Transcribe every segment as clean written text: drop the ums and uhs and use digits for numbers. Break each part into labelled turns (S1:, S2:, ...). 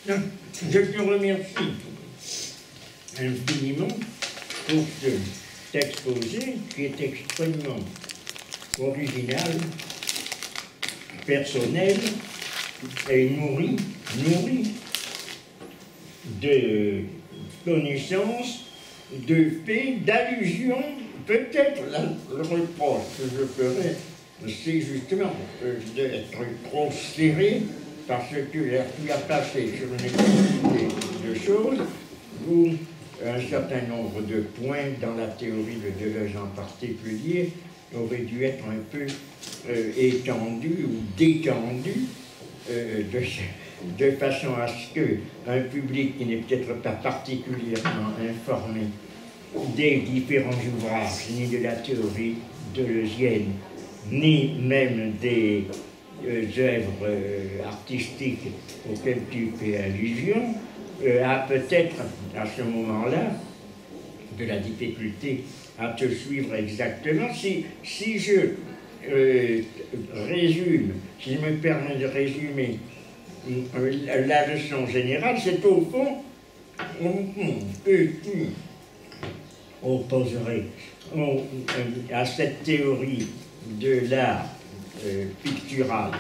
S1: Je te remercie infiniment pour cet exposé qui est extrêmement original, personnel et nourri de connaissances, de faits, d'allusions. Peut-être le reproche que je ferais, c'est justement d'être trop serré parce que tu as passé sur une quantité de choses où un certain nombre de points dans la théorie de Deleuze en particulier auraient dû être un peu étendus ou détendus de façon à ce qu'un public qui n'est peut-être pas particulièrement informé des différents ouvrages, ni de la théorie deleuzienne, ni même des œuvres artistiques auxquelles tu fais allusion, a peut-être à ce moment-là de la difficulté à te suivre exactement. Si je résume, si je me permets de résumer la leçon générale, c'est au fond que tu opposerais à cette théorie de l'art pictural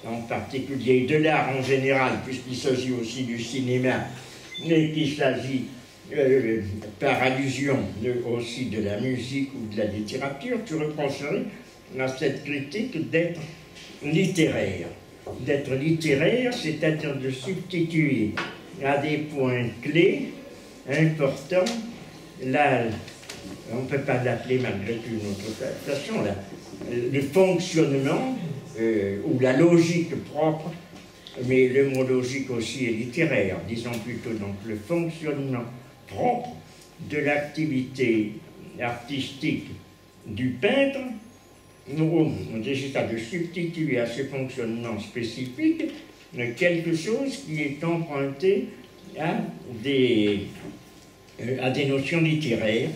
S1: en particulier, de l'art en général, puisqu'il s'agit aussi du cinéma, mais qu'il s'agit par allusion aussi de la musique ou de la littérature, tu reprocherais à cette critique d'être littéraire. D'être littéraire, c'est-à-dire de substituer à des points clés importants, là, on ne peut pas l'appeler malgré tout une autre façon, le fonctionnement ou la logique propre, mais le mot logique aussi est littéraire, disons plutôt donc le fonctionnement propre de l'activité artistique du peintre, on décide de substituer à ce fonctionnement spécifique quelque chose qui est emprunté à des notions littéraires,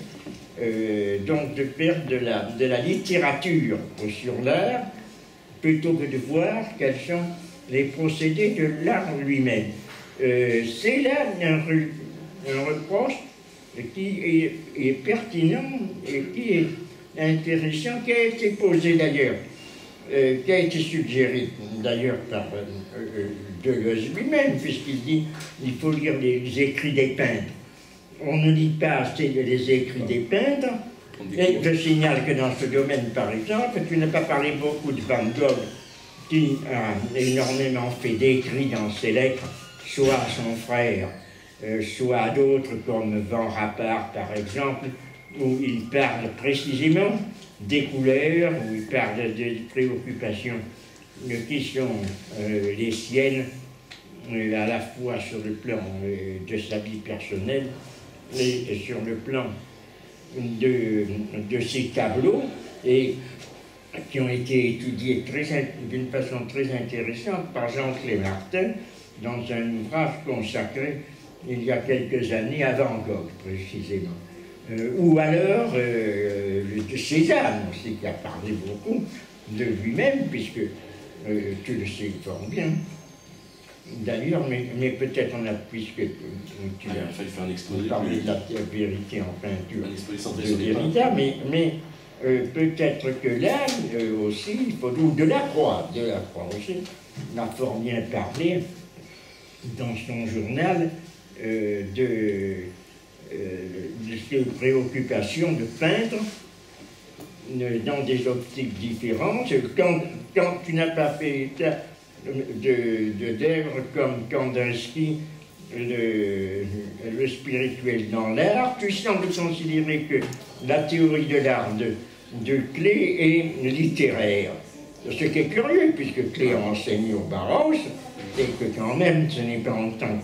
S1: donc de faire de la littérature sur l'art, plutôt que de voir quels sont les procédés de l'art lui-même. C'est là un reproche qui est pertinent et qui est intéressant, qui a été posé d'ailleurs, qui a été suggéré d'ailleurs par Deleuze lui-même, puisqu'il dit qu'il faut lire les écrits des peintres. On ne lit pas assez les écrits des peintres, et je signale que dans ce domaine, par exemple, tu n'as pas parlé beaucoup de Van Gogh, qui a énormément fait d'écrits dans ses lettres, soit à son frère, soit à d'autres comme Van Rappard, par exemple, où il parle précisément des couleurs, où il parle des préoccupations qui sont les siennes, à la fois sur le plan de sa vie personnelle et sur le plan de ses tableaux, et qui ont été étudiés d'une façon très intéressante par Jean-Clé Martin dans un ouvrage consacré il y a quelques années à Van Gogh, précisément. Ou alors de Cézanne aussi, qui a parlé beaucoup de lui-même, puisque tu le sais fort bien. D'ailleurs, mais peut-être puisque tu as
S2: faire un exposé
S1: parlé de la vérité en peinture de Derrida, mais peut-être que là aussi, il faut, ou de la croix aussi, on a fort bien parlé dans son journal de ses préoccupations de peintre dans des optiques différentes. Quand tu n'as pas fait état d'œuvres comme Kandinsky, le spirituel dans l'art, tu sembles considérer que la théorie de l'art de Klee est littéraire. Ce qui est curieux, puisque Klee enseigne au Bauhaus, et que quand même ce n'est pas en tant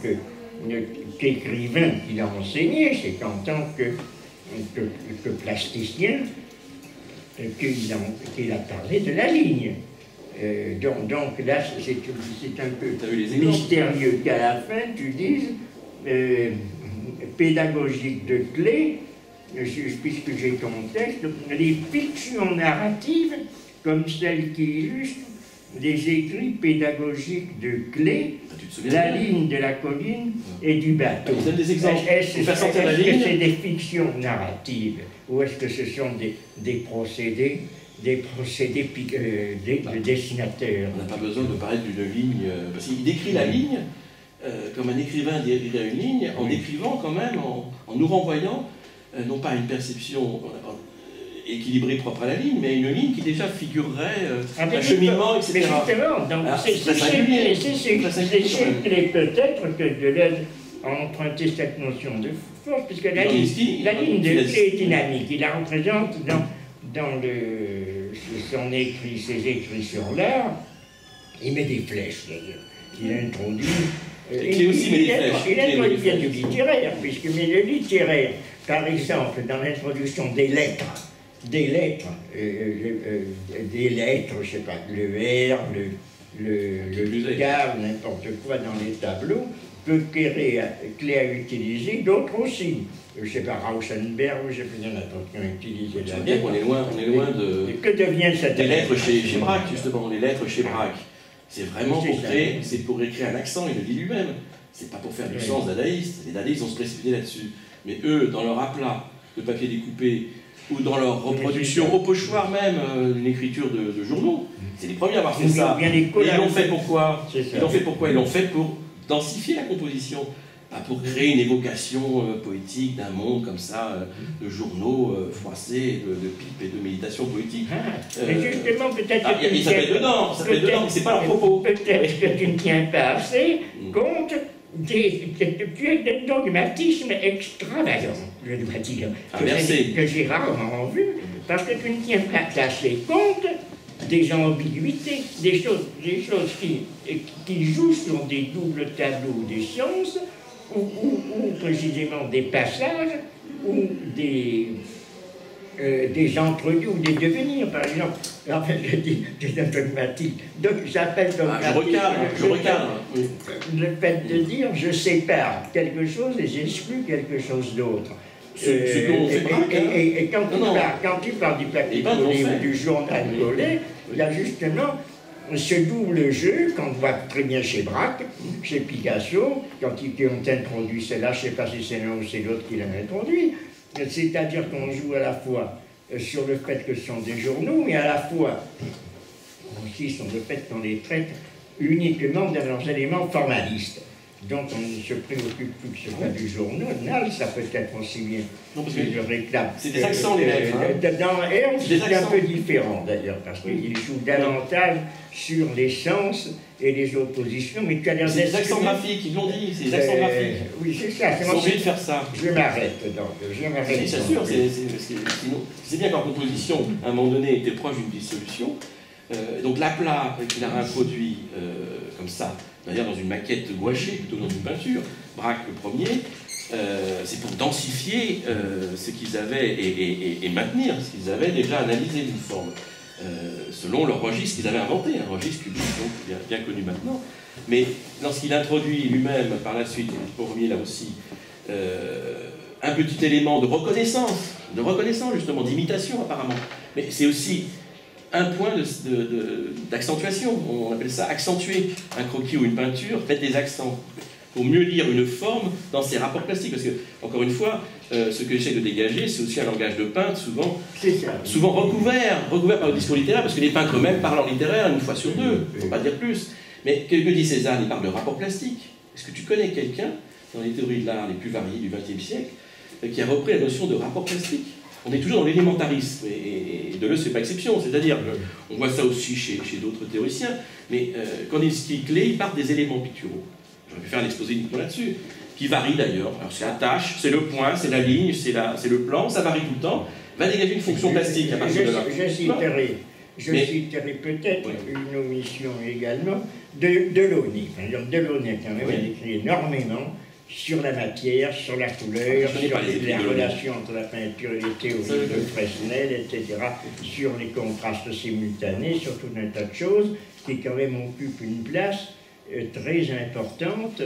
S1: qu'écrivain qu'il a enseigné, c'est en tant que plasticien qu'il a parlé de la ligne. Donc là, c'est un peu mystérieux qu'à la fin tu dises pédagogique de Klee, puisque j'ai ton texte, les fictions narratives comme celles qui illustrent des écrits pédagogiques de Clé, la ligne de la colline et du bateau.
S2: Vous avez des exemples.
S1: Est-ce que c'est des fictions narratives ou est-ce que ce sont des procédés de dessinateurs?
S2: On n'a pas besoin de parler d'une ligne, parce qu'il décrit la ligne comme un écrivain décrirait une ligne, en décrivant quand même, en nous renvoyant, non pas une perception équilibrée propre à la ligne, mais une ligne qui déjà figurerait un cheminement, etc.
S1: Mais justement, c'est peut-être que Deleuze a emprunté cette notion de force, puisque la ligne de Clé est dynamique. Il la représente dans ses écrits sur l'art. Il met des flèches d'ailleurs. Il introduit. Il introduit bien du littéraire, puisque mais le littéraire, par exemple, dans l'introduction des lettres, je sais pas, le R, le K, n'importe quoi dans les tableaux, que Clé a utilisé, d'autres aussi. Je ne sais pas, Rauschenberg, je sais pas, il y en a d'autres qui ont utilisé la lettre.
S2: On est loin de...
S1: Que devient cette
S2: des lettres chez Braque, justement, les lettres chez Braque. C'est vraiment pour écrire un accent, il le dit lui-même. C'est pas pour faire du sens dadaïste. Les dadaïstes ont se précipité là-dessus. Mais eux, dans leur aplat de papier découpé, ou dans leur reproduction au pochoir même, d'une écriture de journaux, c'est les premiers à avoir fait ça. Et ils l'ont fait pourquoi? Ils l'ont fait pour densifier la composition, pas pour créer une évocation poétique d'un monde comme ça, de journaux froissés, de pipes et de méditation poétique.
S1: Mais justement, peut-être que
S2: ça fait dedans, mais c'est pas leur propos.
S1: Peut-être que tu ne tiens pas assez compte tu es d'un dogmatisme extravagant, je dois dire, que j'ai rarement vu, parce que tu ne tiens pas assez compte des ambiguïtés, des choses qui jouent sur des doubles tableaux des sciences, ou précisément des passages, ou des entre-deux ou des devenirs, par exemple. En fait, je dis un dogmatique. Donc, j'appelle dogmatique.
S2: Je recadre.
S1: Le fait de dire je sépare quelque chose et j'exclus quelque chose d'autre. Et quand tu parles du papier collé ou du journal collé, il y a justement ce double jeu qu'on voit très bien chez Braque, chez Picasso, quand ils ont introduit cela, je ne sais pas si c'est l'un ou c'est l'autre qui l'a introduit. C'est-à-dire qu'on joue à la fois sur le fait que ce sont des journaux, mais à la fois aussi sur le fait qu'on les traite uniquement dans leurs éléments formalistes. Donc on ne se préoccupe plus que ce soit du journal, ça peut être aussi bien que je réclame.
S2: C'est des accents les lettres.
S1: Dans Ernst, c'est un peu différent d'ailleurs, parce qu'il joue davantage sur les sens et les oppositions, mais tu as l'air d'être...
S2: C'est des accents graphiques, ils l'ont dit, c'est des accents graphiques.
S1: Oui, c'est ça.
S2: Ils sont obligés de faire ça.
S1: Je m'arrête donc,
S2: C'est sûr, c'est bien qu'en composition, à un moment donné, était proche d'une dissolution. Donc l'aplat qu'il a réintroduit comme ça, d'ailleurs dans une maquette gouachée, plutôt dans une peinture, Braque le premier, c'est pour densifier ce qu'ils avaient et maintenir ce qu'ils avaient déjà analysé d'une forme, selon leur registre qu'ils avaient inventé, un registre public donc bien connu maintenant. Mais lorsqu'il introduit lui-même par la suite, le premier là aussi, un petit élément de reconnaissance justement, d'imitation apparemment, mais c'est aussi un point d'accentuation, on appelle ça accentuer un croquis ou une peinture, faites des accents, pour mieux lire une forme dans ses rapports plastiques, parce que, encore une fois, ce que j'essaie de dégager, c'est aussi un langage de peintre, souvent recouvert par le discours littéraire, parce que les peintres eux-mêmes parlent en littéraire une fois sur deux, il ne faut pas dire plus. Mais que dit Cézanne? Il parle de rapport plastique. Est-ce que tu connais quelqu'un, dans les théories de l'art les plus variées du XXe siècle, qui a repris la notion de rapport plastique? On est toujours dans l'élémentarisme, et Deleuze ne fait pas exception, c'est-à-dire, on voit ça aussi chez d'autres théoriciens, mais quand il dit Clé, il part des éléments picturaux. J'aurais pu faire un exposé uniquement là-dessus, qui varie d'ailleurs. Alors c'est la tâche, c'est le point, c'est la ligne, c'est le plan, ça varie tout le temps, va dégager une fonction plastique à partir de là.
S1: Je citerai peut-être une omission également de Delaunay. Delaunay, quand même, il écrit énormément sur la matière, sur la couleur, sur la relation entre la peinture et les théories de Fresnel, etc., sur les contrastes simultanés, sur tout un tas de choses qui quand même occupent une place très importante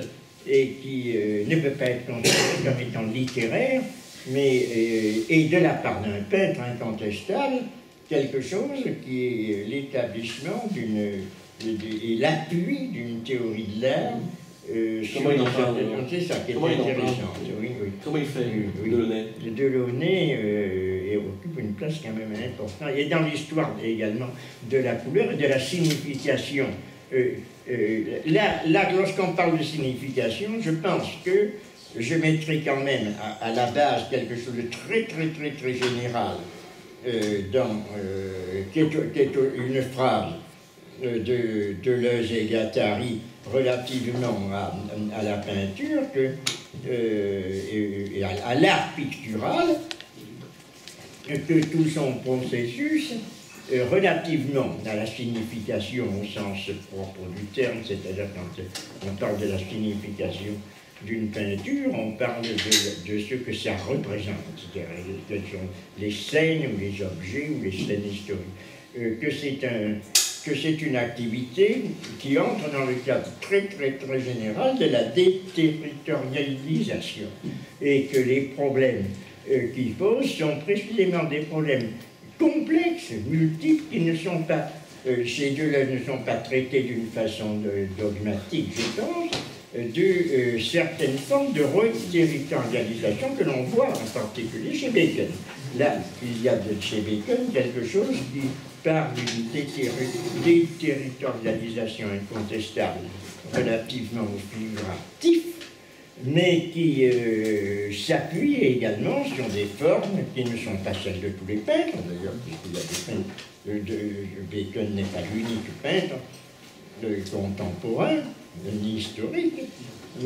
S1: et qui ne peut pas être considérée comme étant littéraire, mais et de la part d'un peintre incontestable, quelque chose qui est l'établissement et l'appui d'une théorie de l'art.
S2: Comment il en parle?
S1: C'est ça qui est
S2: Comment
S1: intéressant. Oui, oui.
S2: Comment il fait,
S1: oui.
S2: Delaunay?
S1: Delaunay occupe une place quand même importante. Et dans l'histoire également de la couleur et de la signification. Là, lorsqu'on parle de signification, je pense que je mettrai quand même à la base quelque chose de très général, qui est une phrase de Deleuze et Guattari relativement à la peinture et à l'art pictural, que tout son processus, relativement à la signification au sens propre du terme, c'est-à-dire quand on parle de la signification d'une peinture, on parle de ce que ça représente, c'est-à-dire quelles sont les scènes ou les objets ou les scènes historiques, que c'est une activité qui entre dans le cadre très général de la déterritorialisation et que les problèmes qu'il pose sont précisément des problèmes complexes, multiples, qui ne sont pas, ces deux-là ne sont pas traités d'une façon dogmatique, je pense, de certaines formes de reterritorialisation que l'on voit en particulier chez Bacon. Là, il y a chez Bacon quelque chose qui parle d'une déterritorialisation incontestable relativement au figuratif, mais qui s'appuie également sur des formes qui ne sont pas celles de tous les peintres, d'ailleurs, puisqu'il y a des peintres, Bacon n'est pas l'unique peintre contemporain, ni historique,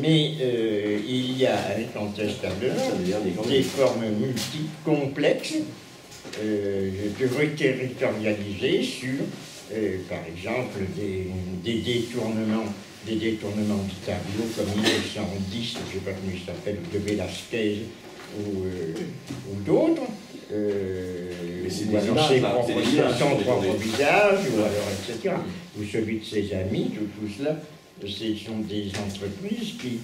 S1: mais il y a incontestablement des formes multiples, complexes, de reterritorialiser sur, par exemple, des détournements du tableau comme 1910, je ne sais pas comment il s'appelle, de Velázquez ou d'autres, ou alors son propre visage, ou alors etc. Ou celui de ses amis, tout cela, ce sont des entreprises qui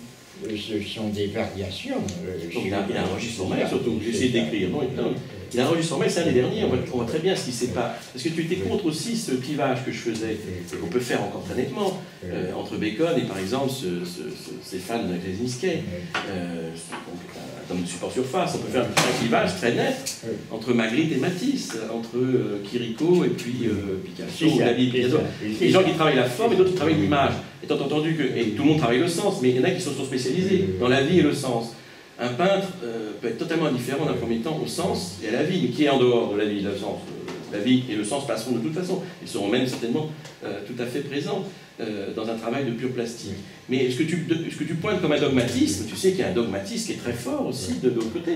S1: ce sont des variations.
S2: Donc il a un registre formel, surtout, j'ai essayé d'écrire. Il a un registre formel, c'est un des derniers, on voit très bien ce qui s'est pas. Parce que tu étais contre aussi ce clivage que je faisais, qu'on peut faire encore très nettement, entre Bacon et par exemple Stéphane Grzelski, un homme de support surface. On peut faire un clivage très net entre Magritte et Matisse, entre Chirico et puis Picasso, David. Les gens qui travaillent la forme et d'autres qui travaillent l'image. Étant entendu que et tout le monde travaille le sens, mais il y en a qui sont spécialisés dans la vie et le sens. Un peintre peut être totalement indifférent d'un premier temps au sens et à la vie, mais qui est en dehors de la vie et le sens. La vie et le sens passeront de toute façon. Ils seront même certainement tout à fait présents dans un travail de pur plastique. Mais ce que tu pointes comme un dogmatisme, tu sais qu'il y a un dogmatisme qui est très fort aussi de l'autre côté.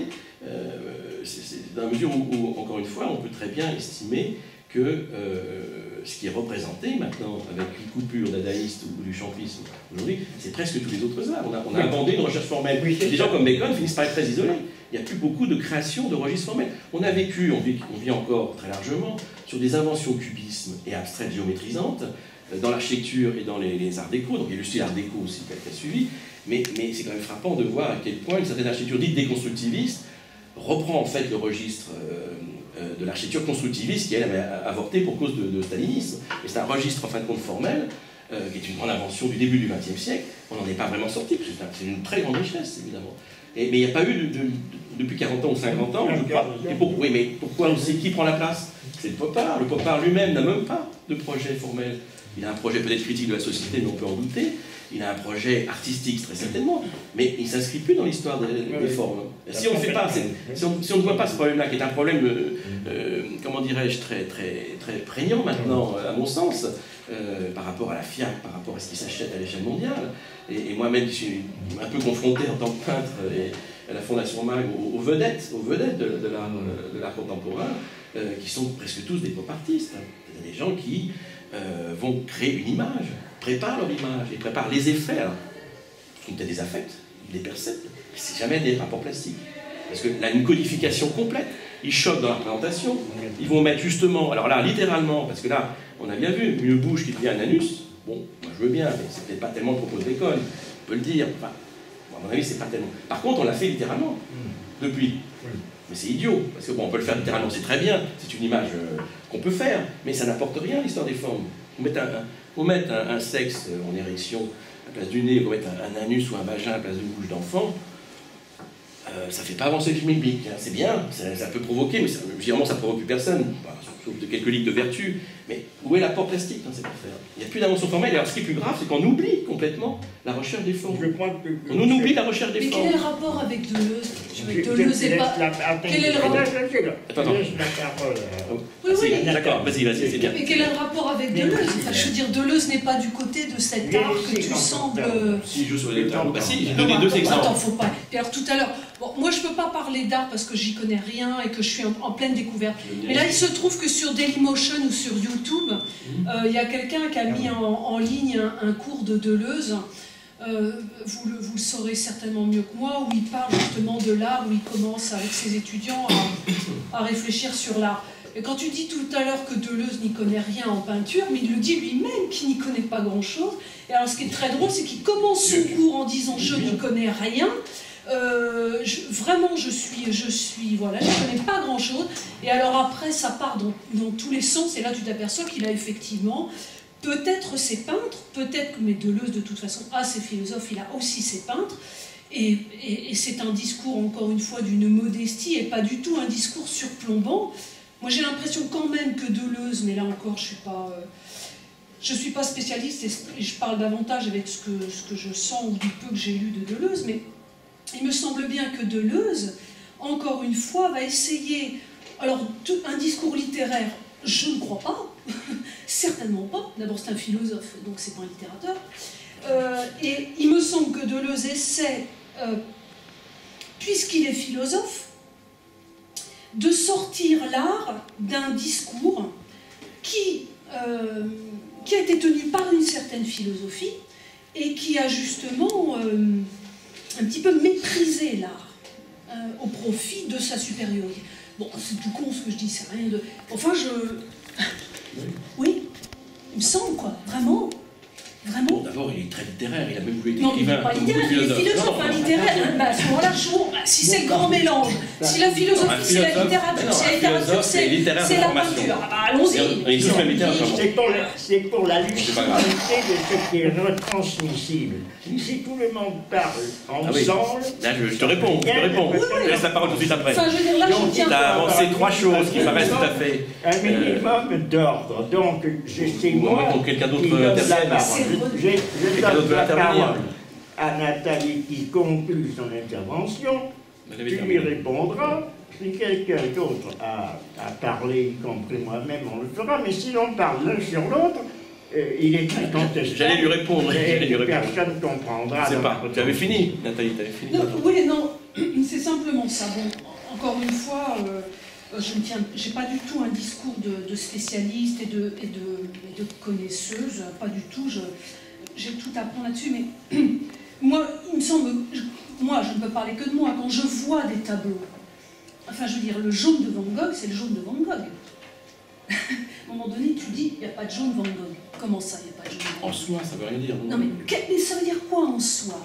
S2: C'est dans la mesure où, encore une fois, on peut très bien estimer que ce qui est représenté maintenant avec une coupure dadaïste ou du champisme aujourd'hui, c'est presque tous les autres arts. On a abandonné une recherche formelle. Des gens comme Bacon finissent par être très isolés. Il n'y a plus beaucoup de création de registres formels. On vit encore très largement sur des inventions cubisme et abstraites géométrisantes dans l'architecture et dans les arts déco. Donc il y a le style art déco aussi qui a suivi. Mais c'est quand même frappant de voir à quel point une certaine architecture dite déconstructiviste reprend en fait le registre de l'architecture constructiviste qui, elle, avait avorté pour cause de stalinisme. Et c'est un registre, en fin de compte, formel, qui est une grande invention du début du XXe siècle. On n'en est pas vraiment sorti, c'est une très grande richesse, évidemment. Mais il n'y a pas eu, depuis 40 ans ou 50 ans, je crois. Oui, mais pourquoi aussi? Qui prend la place? C'est le pop art. Le pop art lui-même n'a même pas de projet formel. Il a un projet peut-être critique de la société, mais on peut en douter. Il a un projet artistique, très certainement, mais il ne s'inscrit plus dans l'histoire des formes. Si on ne fait pas, si on ne voit pas ce problème-là, qui est un problème, comment dirais-je, très prégnant maintenant, à mon sens, par rapport à la FIAC, par rapport à ce qui s'achète à l'échelle mondiale, et moi-même qui suis un peu confronté en tant que peintre et à la Fondation Mag aux vedettes de l'art contemporain, qui sont presque tous des pop artistes. Il y a des gens qui vont créer une image, préparent leur image et préparent les effets. Ils ont peut-être des affects, des percepts, c'est jamais des rapports plastiques. Parce que là, une codification complète, ils choquent dans la présentation, ils vont mettre justement, alors là, littéralement, parce que là, on a bien vu, une bouche qui devient un anus, bon, moi je veux bien, mais c'est peut-être pas tellement le propos de l'école, on peut le dire, enfin, bon, à mon avis, c'est pas tellement. Par contre, on l'a fait littéralement, depuis. Mais c'est idiot, parce que bon, on peut le faire littéralement, c'est très bien, c'est une image qu'on peut faire, mais ça n'apporte rien à l'histoire des formes. Vous mettez On met un sexe en érection à la place du nez, on met un anus ou un vagin à la place d'une bouche d'enfant, ça ne fait pas avancer le film biblique. Hein. C'est bien, ça peut provoquer, mais évidemment ça ne provoque plus personne, sauf de quelques ligues de vertu. Mais où est l'apport plastique dans cette affaire? Il n'y a plus d'invention formelle. Alors ce qui est plus grave, c'est qu'on oublie complètement la recherche des formes. On oublie la recherche des formes.
S3: Mais quel est le rapport avec Deleuze? Deleuze est pas... Quel est le rapport? Oui,
S2: d'accord, vas-y, c'est bien.
S3: Mais quel est le rapport avec Deleuze? Enfin, je veux dire, Deleuze n'est pas du côté de cet art que tu sembles...
S2: Si, je suis bah si, j'ai donné deux exemples.
S3: Attends, faut pas... Et alors tout à l'heure, bon, moi je peux pas parler d'art parce que j'y connais rien et que je suis en pleine découverte. Mais là, il se trouve que sur Dailymotion ou sur YouTube, il y a quelqu'un qui a mis en ligne un cours de Deleuze. Vous le saurez certainement mieux que moi, où il parle justement de l'art, où il commence avec ses étudiants à réfléchir sur l'art. Et quand tu dis tout à l'heure que Deleuze n'y connaît rien en peinture, mais il le dit lui-même qu'il n'y connaît pas grand-chose. Et alors ce qui est très drôle, c'est qu'il commence son cours en disant « je n'y connais rien ». Vraiment, voilà, je ne connais pas grand-chose. Et alors après, ça part dans tous les sens, et là tu t'aperçois qu'il a effectivement... Peut-être ses peintres, peut-être, mais Deleuze de toute façon a ses philosophes, il a aussi ses peintres, et c'est un discours encore une fois d'une modestie et pas du tout un discours surplombant. Moi j'ai l'impression quand même que Deleuze, mais là encore je suis pas spécialiste et je parle davantage avec ce que je sens ou du peu que j'ai lu de Deleuze, mais il me semble bien que Deleuze, encore une fois, va essayer, alors un discours littéraire, je ne crois pas, certainement pas. D'abord, c'est un philosophe, donc c'est pas un littérateur. Et il me semble que Deleuze essaie, puisqu'il est philosophe, de sortir l'art d'un discours qui a été tenu par une certaine philosophie et qui a justement un petit peu méprisé l'art au profit de sa supériorité. Bon, c'est tout con ce que je dis, c'est rien de... Enfin, Oui, il me semble, quoi, vraiment. Vraiment.
S2: Bon, d'abord, il est très littéraire, il a même voulu être
S3: écrivain. Non,
S2: il n'est
S3: pas littéraire, il est philosophe, un littéraire. À ce moment-là, si c'est le grand mélange, si la philosophie, c'est la littérature, si la littérature, c'est la peinture, allons-y.
S1: C'est pour la lucidité de ce qui est retransmissible. Si tout le monde parle ensemble...
S2: Là, je te réponds, je laisse la parole tout de suite après.
S3: Enfin, je veux dire, là, je tiens...
S2: Tu as avancé trois choses qui paraissent tout à fait...
S1: Un minimum d'ordre, donc c'est moi
S2: quelqu'un d'autre
S1: qui donne la parole. Je donne la parole à Nathalie qui conclut son intervention, tu lui répondras. Si quelqu'un d'autre a parlé, y compris moi-même, on le fera, mais si l'on parle l'un sur l'autre, il est très contestable.
S2: J'allais lui répondre.
S1: Personne ne comprendra.
S2: Je sais pas, tu avais fini, Nathalie, tu avais fini.
S3: Oui, non, c'est simplement ça. Bon, encore une fois... je n'ai pas du tout un discours de spécialiste et de connaisseuse, pas du tout, j'ai tout à apprendre là-dessus, mais moi, il me semble, moi, je ne peux parler que de moi, quand je vois des tableaux, enfin, je veux dire, le jaune de Van Gogh, c'est le jaune de Van Gogh. À un moment donné, tu dis, il n'y a pas de jaune Van Gogh. Comment ça, il n'y a pas de jaune Van Gogh?
S2: En soi, ça ne veut rien dire.
S3: Non, mais ça veut dire quoi en soi?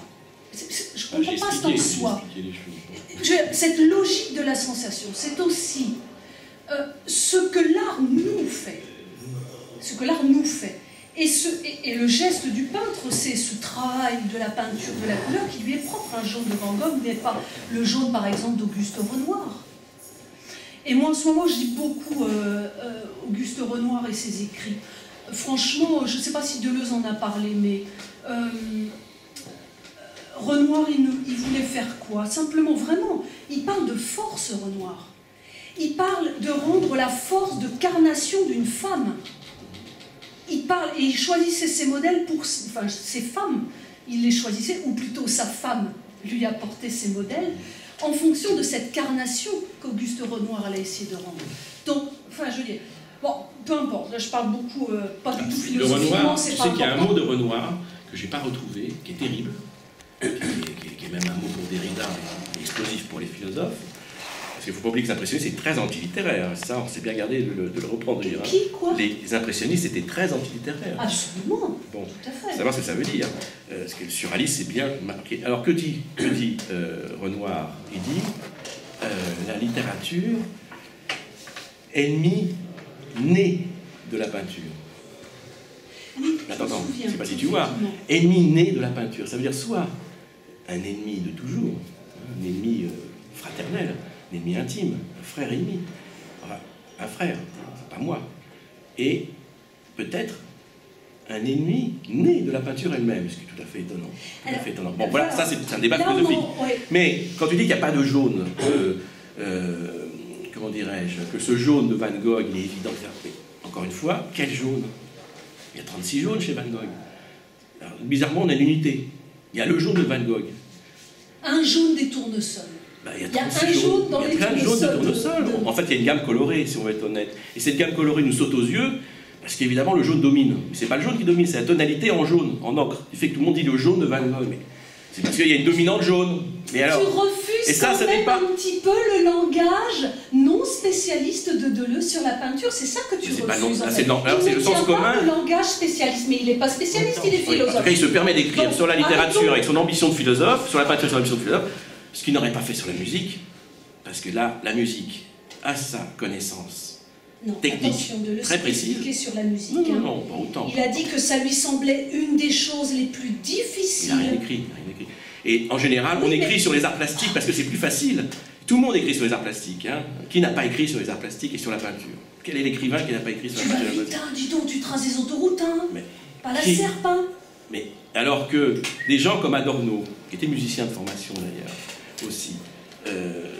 S3: Je ne comprends pas cet en soi. Cette logique de la sensation, c'est aussi ce que l'art nous fait. Ce que l'art nous fait. Et le geste du peintre, c'est ce travail de la peinture, de la couleur qui lui est propre. Un jaune de Van Gogh n'est pas le jaune, par exemple, d'Auguste Renoir. Et moi, en ce moment, je lis beaucoup Auguste Renoir et ses écrits. Franchement, je ne sais pas si Deleuze en a parlé, mais... Renoir, il voulait faire quoi? Simplement, vraiment, il parle de force, Renoir. Il parle de rendre la force de carnation d'une femme. Il parle, et il choisissait ses modèles pour... Enfin, ses femmes, il les choisissait, ou plutôt sa femme lui apportait ses modèles, en fonction de cette carnation qu'Auguste Renoir allait essayer de rendre. Donc, enfin, je veux dire... Bon, peu importe, là je parle beaucoup, pas du tout philosophiquement, c'est pas important.
S2: Tu sais qu'il y a un mot de Renoir que je n'ai pas retrouvé, qui est terrible, qui est même un mot pour Derrida, explosif pour les philosophes, parce qu'il ne faut pas oublier que les impressionnistes, c'est très antilittéraire. Ça, on s'est bien gardé de le reprendre.
S3: Qui, quoi?
S2: Les impressionnistes étaient très antilittéraires.
S3: Absolument,
S2: bon,
S3: tout à fait.
S2: Savoir ce que ça veut dire. Parce que le surréalisme, c'est bien marqué. Alors, que dit Renoir? Il dit la littérature, ennemie née de la peinture. Attends, je ne sais pas si tu vois. Ennemi né de la peinture, ça veut dire soit un ennemi de toujours, un ennemi fraternel, un ennemi intime, un frère ennemi, enfin, un frère, c'est pas moi, et peut-être un ennemi né de la peinture elle-même, ce qui est tout à fait étonnant. Tout à fait étonnant. Bon, voilà, ça c'est un débat philosophique. Mais quand tu dis qu'il n'y a pas de jaune, comment dirais-je, que ce jaune de Van Gogh, il est évident. Mais, encore une fois, quel jaune? Il y a 36 jaunes chez Van Gogh. Alors, bizarrement, on a l'unité. Il y a le jaune de Van Gogh.
S3: Un jaune des tournesols.
S2: Ben, il y a un jaune dans les tournesols. Il y a plein de jaunes de tournesols. En fait, il y a une gamme colorée, si on veut être honnête. Et cette gamme colorée nous saute aux yeux, parce qu'évidemment, le jaune domine. Mais c'est pas le jaune qui domine, c'est la tonalité en jaune, en ocre. Il fait que tout le monde dit le jaune de Van Gogh. Mais c'est parce qu'il y a une dominante jaune. Mais alors,
S3: tu refuses quand même un petit peu le langage non spécialiste de Deleuze sur la peinture, c'est ça que tu refuses.
S2: C'est le sens commun.
S3: Le langage spécialiste, mais il n'est pas spécialiste, il est philosophe.
S2: En tout cas, il se permet d'écrire sur la littérature avec son ambition de philosophe, sur la peinture, sur l'ambition de philosophe, ce qu'il n'aurait pas fait sur la musique, parce que là, la musique a sa connaissance.
S3: Non,
S2: technique très précise.
S3: Sur la musique.
S2: Non, pas autant.
S3: Il a dit que ça lui semblait une des choses les plus difficiles.
S2: Il n'a rien écrit. Et en général, on écrit sur les arts plastiques parce que c'est plus facile. Tout le monde écrit sur les arts plastiques. Hein. Qui n'a pas écrit sur les arts plastiques et sur la peinture? Quel est l'écrivain qui n'a pas écrit sur la peinture?
S3: Putain, dis donc, tu traces des autoroutes, hein. Pas la serpent.
S2: Mais alors que des gens comme Adorno, qui était musicien de formation d'ailleurs, aussi,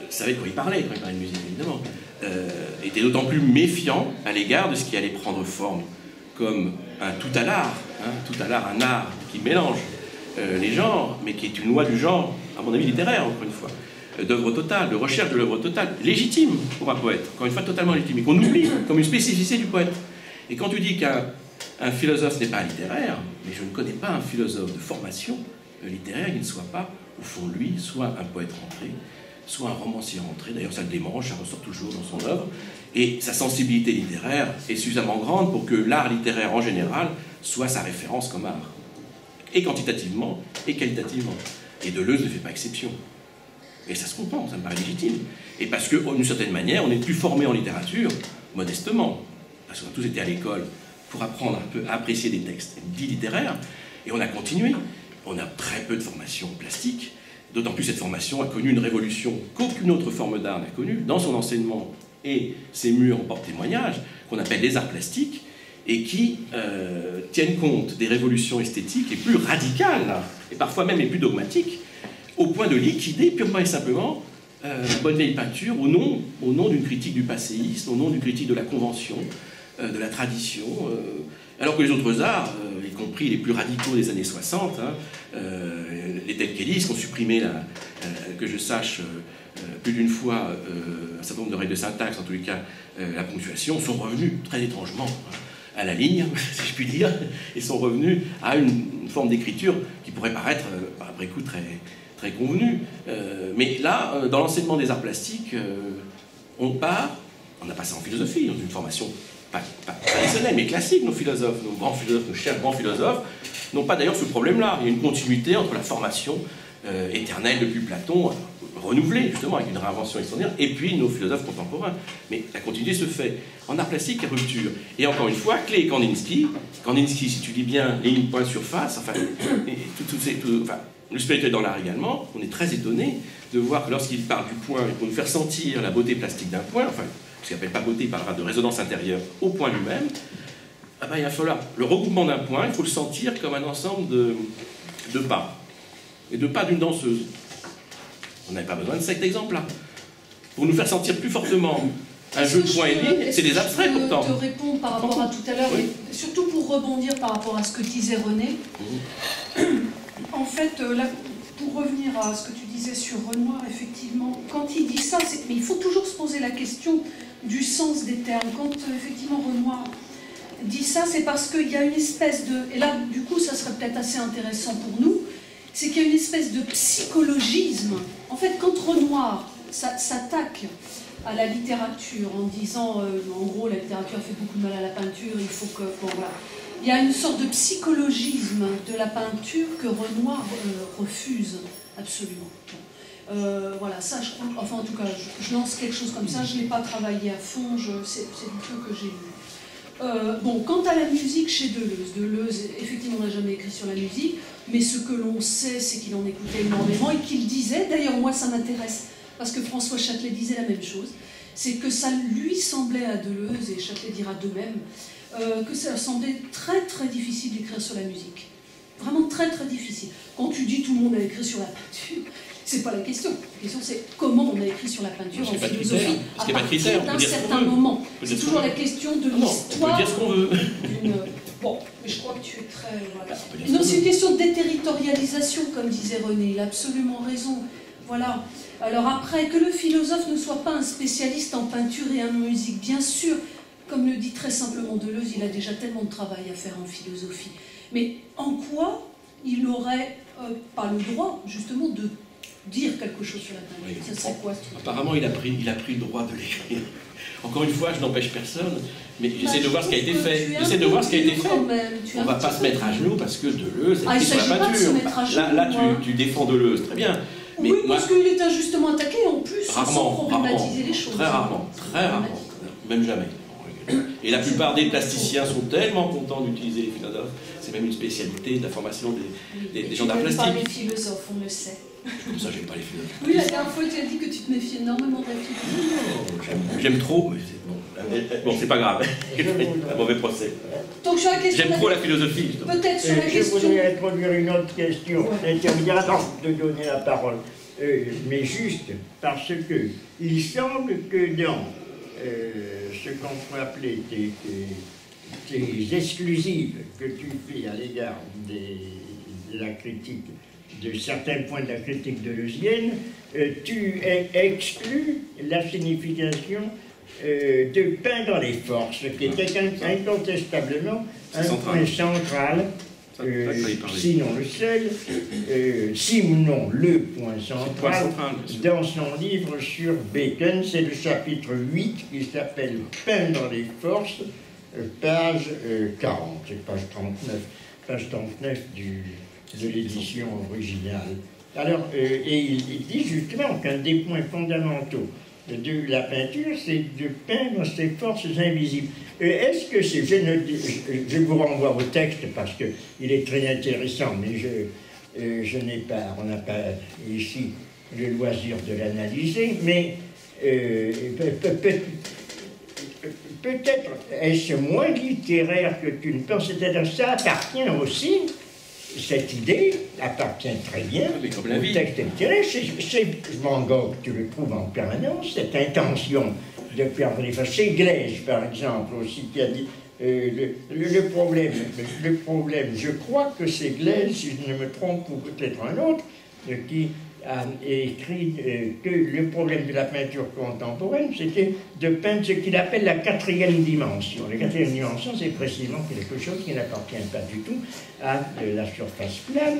S2: savaient de quoi il parlait quand il parlait de musique, évidemment, était d'autant plus méfiant à l'égard de ce qui allait prendre forme comme un tout à l'art, un art qui mélange les genres, mais qui est une loi du genre, à mon avis littéraire, encore une fois, d'œuvre totale, de recherche de l'œuvre totale, légitime pour un poète, encore une fois totalement légitime, et qu'on oublie comme une spécificité du poète. Et quand tu dis qu'un philosophe n'est pas littéraire, mais je ne connais pas un philosophe de formation littéraire qui ne soit pas, au fond de lui, soit un poète rentré, soit un romancier rentré, d'ailleurs ça le démange, ça ressort toujours dans son œuvre, et sa sensibilité littéraire est suffisamment grande pour que l'art littéraire en général soit sa référence comme art, et quantitativement, et qualitativement. Et Deleuze ne fait pas exception. Et ça se comprend, ça me paraît légitime. Et parce que, d'une certaine manière, on est plus formé en littérature, modestement, parce qu'on a tous été à l'école pour apprendre un peu à apprécier des textes dits littéraires, et on a continué. On a très peu de formation plastique, d'autant plus cette formation a connu une révolution qu'aucune autre forme d'art n'a connue, dans son enseignement et ses murs en porte-témoignage, qu'on appelle les arts plastiques, et qui tiennent compte des révolutions esthétiques les plus radicales, et parfois même les plus dogmatiques, au point de liquider purement et simplement la bonne vieille peinture au nom d'une critique du passéisme, au nom d'une critique de la convention, de la tradition, alors que les autres arts, y compris les plus radicaux des années 60, les telkélistes ont supprimé, que je sache, plus d'une fois un certain nombre de règles de syntaxe, en tous les cas la ponctuation, sont revenus très étrangement à la ligne, si je puis dire, et sont revenus à une forme d'écriture qui pourrait paraître, après coup, très convenue. Mais là, dans l'enseignement des arts plastiques, on a passé en philosophie, dans une formation pas traditionnelle, mais classique, nos philosophes, nos grands philosophes, nos chers grands philosophes, n'ont pas d'ailleurs ce problème-là. Il y a une continuité entre la formation éternelle depuis Platon, renouvelée justement avec une réinvention extraordinaire, et puis nos philosophes contemporains. Mais la continuité se fait. En art plastique, il y a rupture. Et encore une fois, Klee et Kandinsky, si tu lis bien les lignes point surface, enfin, le spirituel dans l'art également, on est très étonné de voir que lorsqu'il parle du point, et pour nous faire sentir la beauté plastique d'un point, enfin, ce qu'il n'appelle pas beauté, il parlera de résonance intérieure au point lui-même, il va falloir le regroupement d'un point, il faut le sentir comme un ensemble de pas. Et de pas d'une danseuse. On n'avait pas besoin de cet exemple-là. Pour nous faire sentir plus fortement un jeu de points et lignes, c'est des abstraits pourtant.
S3: Je te réponds par rapport à tout à l'heure, oui. Et surtout pour rebondir par rapport à ce que disait René. En fait, là, pour revenir à ce que tu disais sur Renoir, effectivement, quand il dit ça, mais il faut toujours se poser la question du sens des termes. Quand effectivement Renoir dit ça, c'est parce qu'il y a une espèce de... Et là, du coup, ça serait peut-être assez intéressant pour nous, c'est qu'il y a une espèce de psychologisme. En fait, quand Renoir s'attaque à la littérature en disant, en gros, la littérature fait beaucoup de mal à la peinture, il faut que... Bon, voilà. Il y a une sorte de psychologisme de la peinture que Renoir refuse absolument. Voilà, ça, je crois... Enfin, en tout cas, je lance quelque chose comme ça, je ne l'ai pas travaillé à fond, c'est du peu que j'ai lu. Bon, quant à la musique chez Deleuze, effectivement, n'a jamais écrit sur la musique, mais ce que l'on sait, c'est qu'il en écoutait énormément et qu'il disait, d'ailleurs, moi, ça m'intéresse, parce que François Châtelet disait la même chose, c'est que ça lui semblait à Deleuze, et Châtelet dira de même, que ça semblait très très difficile d'écrire sur la musique. Vraiment très très difficile. Quand tu dis tout le monde a écrit sur la peinture, c'est pas la question. La question c'est comment on a écrit sur la peinture en philosophie à partir d'un certain moment. C'est toujours la question de l'histoire.
S2: On peut dire ce qu'on veut.
S3: Bon, mais je crois que tu es très... Voilà. Non, c'est une question de déterritorialisation, comme disait René. Il a absolument raison. Voilà. Alors après, que le philosophe ne soit pas un spécialiste en peinture et en musique, bien sûr, comme le dit très simplement Deleuze, il a déjà tellement de travail à faire en philosophie. Mais en quoi il n'aurait pas le droit, justement, de dire quelque chose sur la peinture? Ça serait quoi, ce truc?
S2: Apparemment, il a pris le droit de l'écrire. Encore une fois, je n'empêche personne, mais j'essaie de voir ce qui a été fait. J'essaie de voir ce qui a été fait. On ne va pas se mettre à genoux parce que Deleuze a écrit sur la peinture. Là, tu défends Deleuze, très bien.
S3: Mais oui, parce qu'il est injustement attaqué en plus, sans problématiser les choses.
S2: Très rarement, même jamais. Et la plupart des plasticiens sont tellement contents d'utiliser les philosophes, c'est même une spécialité de la formation des gens d'art plastique.
S3: Tu n'aimes pas les philosophes, on le sait.
S2: Ça, j'aime pas les philosophes.
S3: Oui, la dernière fois, tu as dit que tu te méfies énormément de la philosophie.
S2: J'aime trop, mais bon, c'est pas grave. Un mauvais procès.
S3: Donc, sur la question.
S2: J'aime trop la philosophie.
S3: Peut-être sur la question.
S1: Je voudrais introduire une autre question. Avant de donner la parole. Mais juste parce que il semble que dans ce qu'on peut appeler tes exclusives que tu fais à l'égard de la critique, de certains points de la critique deleuzienne, tu exclus la signification de peindre les forces, qui était incontestablement un point central, sinon le seul, sinon le point central, dans son livre sur Bacon. C'est le chapitre 8 qui s'appelle « Peindre les forces », page 40, c'est page 39 de l'édition originale. Alors, et il dit justement qu'un des points fondamentaux de la peinture, c'est de peindre ces forces invisibles. Est-ce que c'est... Je vous renvoie au texte parce qu'il est très intéressant, mais on n'a pas ici le loisir de l'analyser, mais peut-être est-ce moins littéraire que tu ne penses, c'est-à-dire ça appartient aussi. Cette idée appartient très bien au texte littéraire. Chez Van Gogh, tu le trouves en permanence, cette intention de perdre les forces. Chez Glaise, par exemple, aussi, qui a dit le problème, je crois que c'est Glaise, si je ne me trompe, ou peut-être un autre, qui a écrit que le problème de la peinture contemporaine, c'était de peindre ce qu'il appelle la quatrième dimension. La quatrième dimension, c'est précisément quelque chose qui n'appartient pas du tout à la surface plane,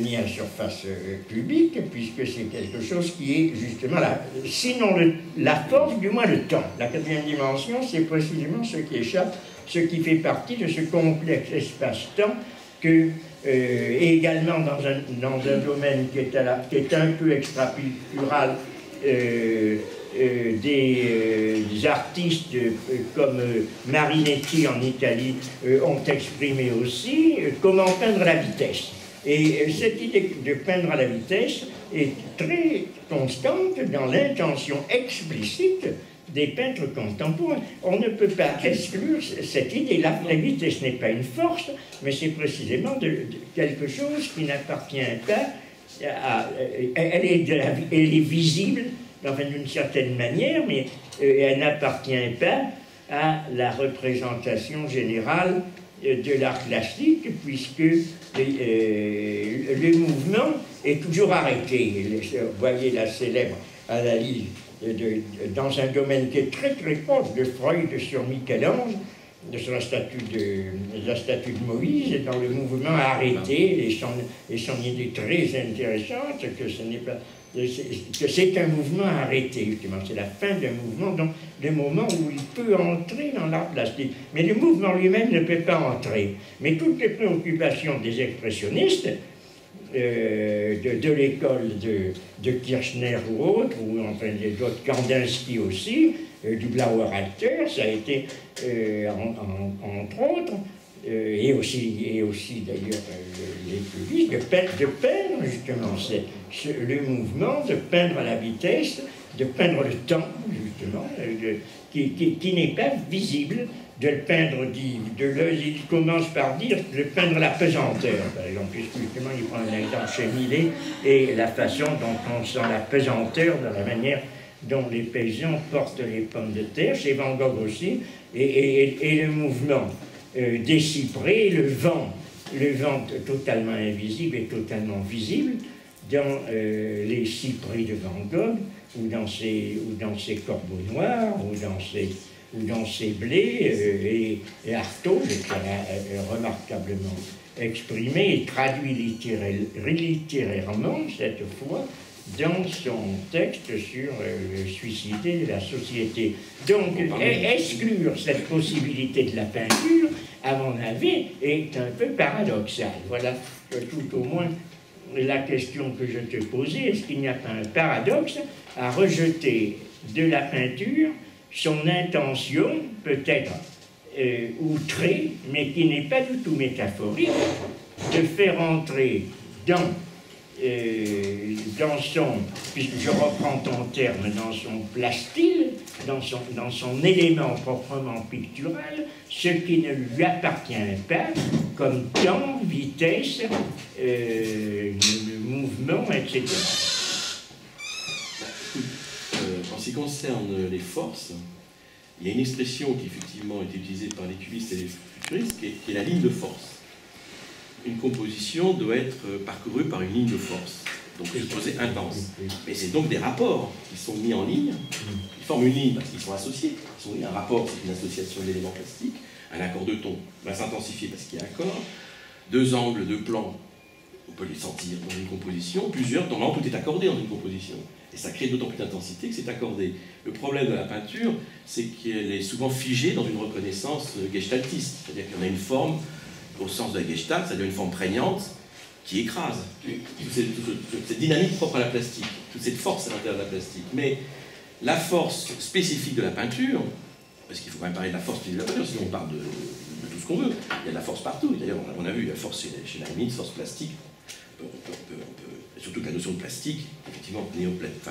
S1: ni à la surface cubique, puisque c'est quelque chose qui est justement sinon la force, du moins le temps. La quatrième dimension, c'est précisément ce qui échappe, ce qui fait partie de ce complexe espace-temps que et également dans un domaine qui est un peu extrapictural des artistes comme Marinetti en Italie ont exprimé aussi comment peindre la vitesse. Et cette idée de peindre à la vitesse est très constante dans l'intention explicite des peintres contemporains. On ne peut pas exclure cette idée-là. La vitesse n'est pas une force, mais c'est précisément quelque chose qui n'appartient pas à... Elle est visible d'une certaine manière, mais elle n'appartient pas à la représentation générale de l'art classique, puisque le mouvement est toujours arrêté. Vous voyez la célèbre analyse dans un domaine qui est très très proche de Freud sur Michel-Ange, sur la statue de Moïse, et dans le mouvement arrêté, et son idée très intéressante, que c'est un mouvement arrêté, justement, c'est la fin d'un mouvement, donc le moment où il peut entrer dans l'art plastique. Mais le mouvement lui-même ne peut pas entrer. Mais toutes les préoccupations des expressionnistes, de l'école de Kirchner ou autre, ou enfin d'autres, Kandinsky aussi, du Blauer Acteur, ça a été, entre autres, et aussi d'ailleurs les publics, de peindre justement le mouvement, de peindre la vitesse, de peindre le temps, justement, qui n'est pas visible, de le peindre, il commence par dire de peindre la pesanteur, par exemple, puisque justement il prend un exemple chez Millet, et la façon dont on sent la pesanteur dans la manière dont les paysans portent les pommes de terre, chez Van Gogh aussi, et le mouvement des cyprès, le vent totalement invisible et totalement visible dans les cyprès de Van Gogh, ou dans ses corbeaux noirs, ou dans ses blés, et Artaud, qui a remarquablement exprimé et traduit littérairement, cette fois, dans son texte sur le suicider de la société. Donc, exclure cette possibilité de la peinture, à mon avis, est un peu paradoxal. Voilà tout au moins la question que je te posais. Est-ce qu'il n'y a pas un paradoxe à rejeter de la peinture son intention, peut-être outrée, mais qui n'est pas du tout métaphorique, de faire entrer dans son, puisque je reprends ton terme, dans son plastyle, dans son élément proprement pictural, ce qui ne lui appartient pas, comme temps, vitesse, mouvement, etc.
S2: En ce qui concerne les forces, il y a une expression qui effectivement est utilisée par les cubistes et les futuristes, qui est la ligne de force. Une composition doit être parcourue par une ligne de force, donc supposée intense. Mais c'est donc des rapports qui sont mis en ligne, ils forment une ligne parce qu'ils sont associés. Un rapport, c'est une association d'éléments plastiques, un accord de ton va s'intensifier parce qu'il y a accord, deux angles, deux plans, on peut les sentir dans une composition, plusieurs, dans tout est accordé dans une composition. Et ça crée d'autant plus d'intensité que c'est accordé. Le problème de la peinture, c'est qu'elle est souvent figée dans une reconnaissance gestaltiste, c'est-à-dire qu'il y en a une forme, au sens de la gestalt, c'est-à-dire une forme prégnante, qui écrase. Toute cette dynamique propre à la plastique, toute cette force à l'intérieur de la plastique. Mais la force spécifique de la peinture, parce qu'il faut quand même parler de la force de la peinture, sinon on parle de tout ce qu'on veut. Il y a de la force partout. D'ailleurs, on a vu la force chez Leibniz, force plastique. Surtout que la notion de plastique, effectivement,